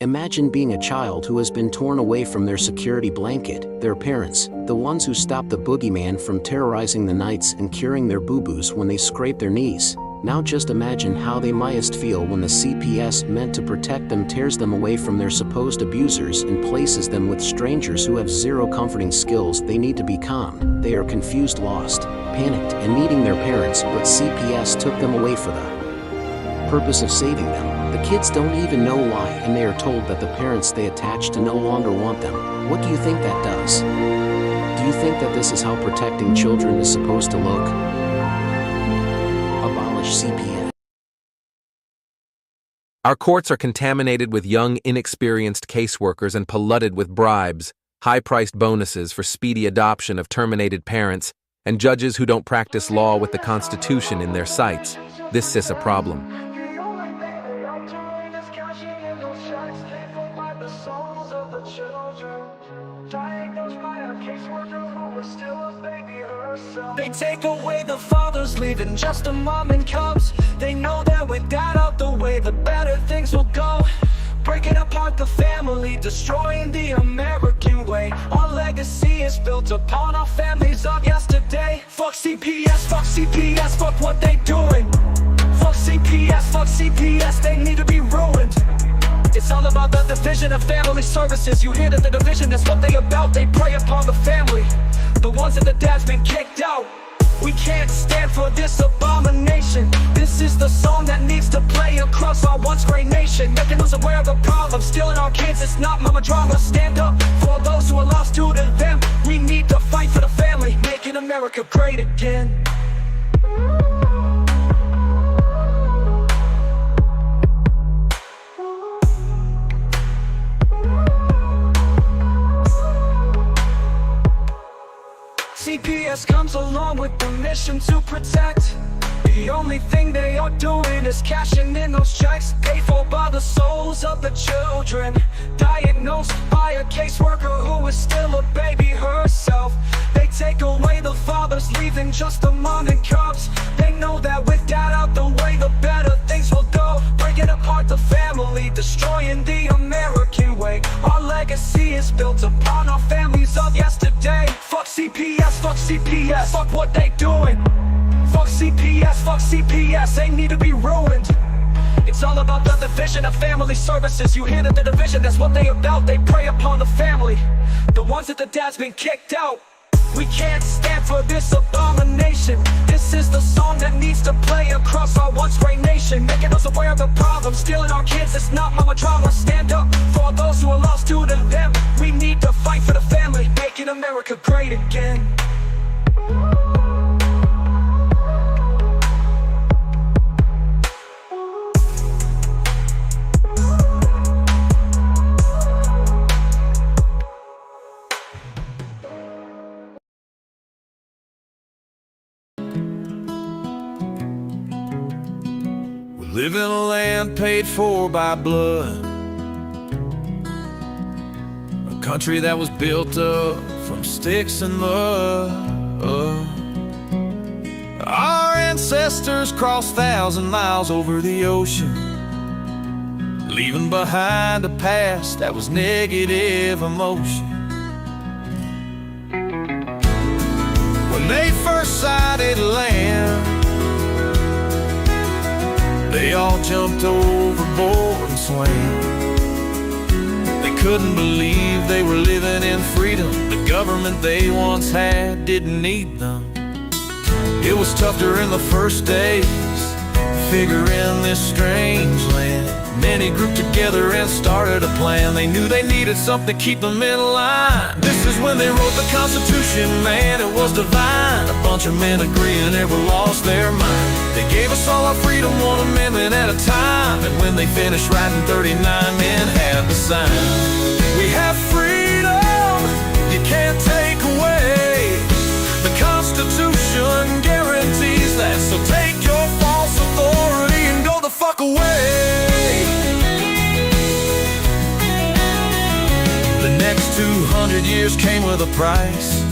Imagine being a child who has been torn away from their security blanket, their parents, the ones who stopped the boogeyman from terrorizing the nights and curing their boo-boos when they scrape their knees. Now just imagine how they must feel when the CPS meant to protect them tears them away from their supposed abusers and places them with strangers who have zero comforting skills. They need to be calm. They are confused, lost, panicked, and needing their parents, but CPS took them away for the purpose of saving them. The kids don't even know why, and they are told that the parents they attach to no longer want them. What do you think that does? Do you think that this is how protecting children is supposed to look? Abolish CPS. Our courts are contaminated with young, inexperienced caseworkers and polluted with bribes, high-priced bonuses for speedy adoption of terminated parents, and judges who don't practice law with the Constitution in their sights. This is a problem. They take away the fathers, leaving just a mom and cubs. They know that with that out the way, the better things will go. Breaking apart the family, destroying the American way. Our legacy is built upon our families of yesterday. Fuck CPS, fuck what they doing. Fuck CPS, they need to be ruined. It's all about the division of family services. You hear that the division, that's what they about. They prey upon the family, the ones that the dad's been kicked out. We can't stand for this abomination. This is the song that needs to play across our once great nation, making us aware of the problem. Stealing our kids, it's not mama drama. Stand up for those who are lost due to them. We need to fight for the family, making America great again. CPS comes along with the mission to protect. The only thing they are doing is cashing in those checks, paid for by the souls of the children, diagnosed by a caseworker who is still a baby herself. They take away the fathers, leaving just a mom and cubs. They know that with that out the way, the better things will go. Breaking apart the family, destroying the American way. Our legacy is built upon our families of yesterday. Fuck CPS, fuck what they doing. Fuck CPS, they need to be ruined. It's all about the division of family services. You hear that the division, that's what they about. They prey upon the family, the ones that the dad's been kicked out. We can't stand for this abomination. This is the song that needs to play across our once great nation, making us aware of the problem. Stealing our kids, it's not mama drama. Stand up for those who are lost due to them. We need to fight for the family, making America great again. Live in a land paid for by blood, a country that was built up from sticks and mud. Our ancestors crossed 1,000 miles over the ocean leaving behind a past that was negative emotion. When they first sighted land, they all jumped overboard and swam. They couldn't believe they were living in freedom. The government they once had didn't need them. It was tough during the first days, figuring this strange land. Many grouped together and started a plan. They knew they needed something to keep them in line. This is when they wrote the Constitution, man, it was divine. A bunch of men agreeing never lost their mind. They gave us all our freedom, one amendment at a time. And when they finished writing, 39 men had to sign. We have freedom, you can't take away. The Constitution guarantees that. So take your false authority and go the fuck away. The next 200 years came with a price.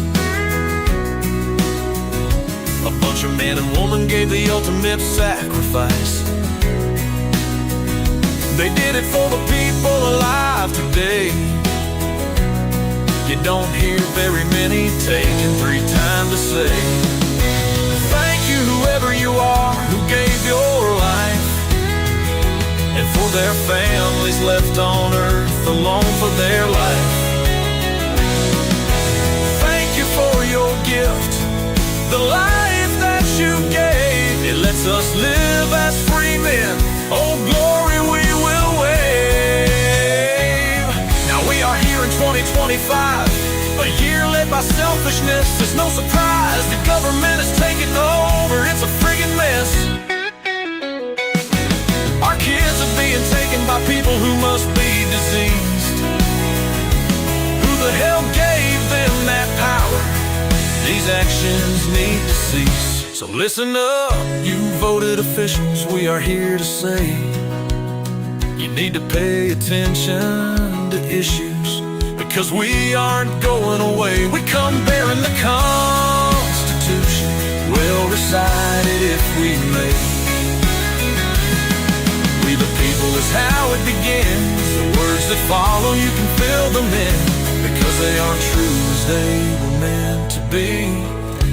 A bunch of men and women gave the ultimate sacrifice. They did it for the people alive today. You don't hear very many taking 3 times to say thank you, whoever you are, who gave your life, and for their families left on earth alone for their life. Thank you for your gift, the life that you gave. It lets us live as free men. Oh, glory we will wave. Now we are here in 2025, a year led by selfishness. It's no surprise the government is taking over. It's a friggin' mess. Our kids are being taken by people who must be diseased. Who the hell gave them that power? These actions need to cease. So listen up, you voted officials, we are here to say you need to pay attention to issues, because we aren't going away. We come bearing the Constitution, we'll recite it if we may. We the people is how it begins. The words that follow, you can fill them in, because they aren't true as they were meant to be.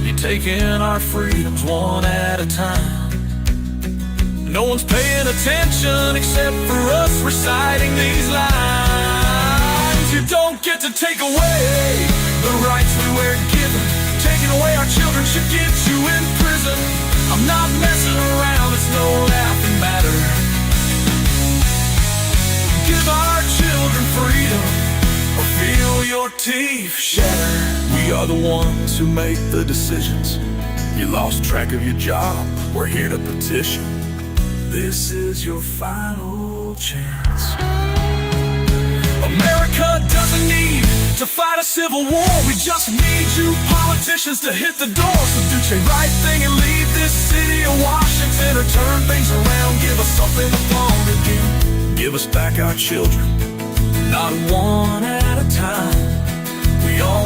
You're taking our freedoms one at a time. No one's paying attention except for us reciting these lines. You don't get to take away the rights we were given. Taking away our children should get you in prison. I'm not messing around, it's no laughing matter. Give our children freedom, or feel your teeth shatter. We are the ones who make the decisions. You lost track of your job, we're here to petition. This is your final chance. America doesn't need to fight a civil war. We just need you politicians to hit the door. So do the right thing and leave this city of Washington, or turn things around, give us something to belong again. Give us back our children, not one at a time. We all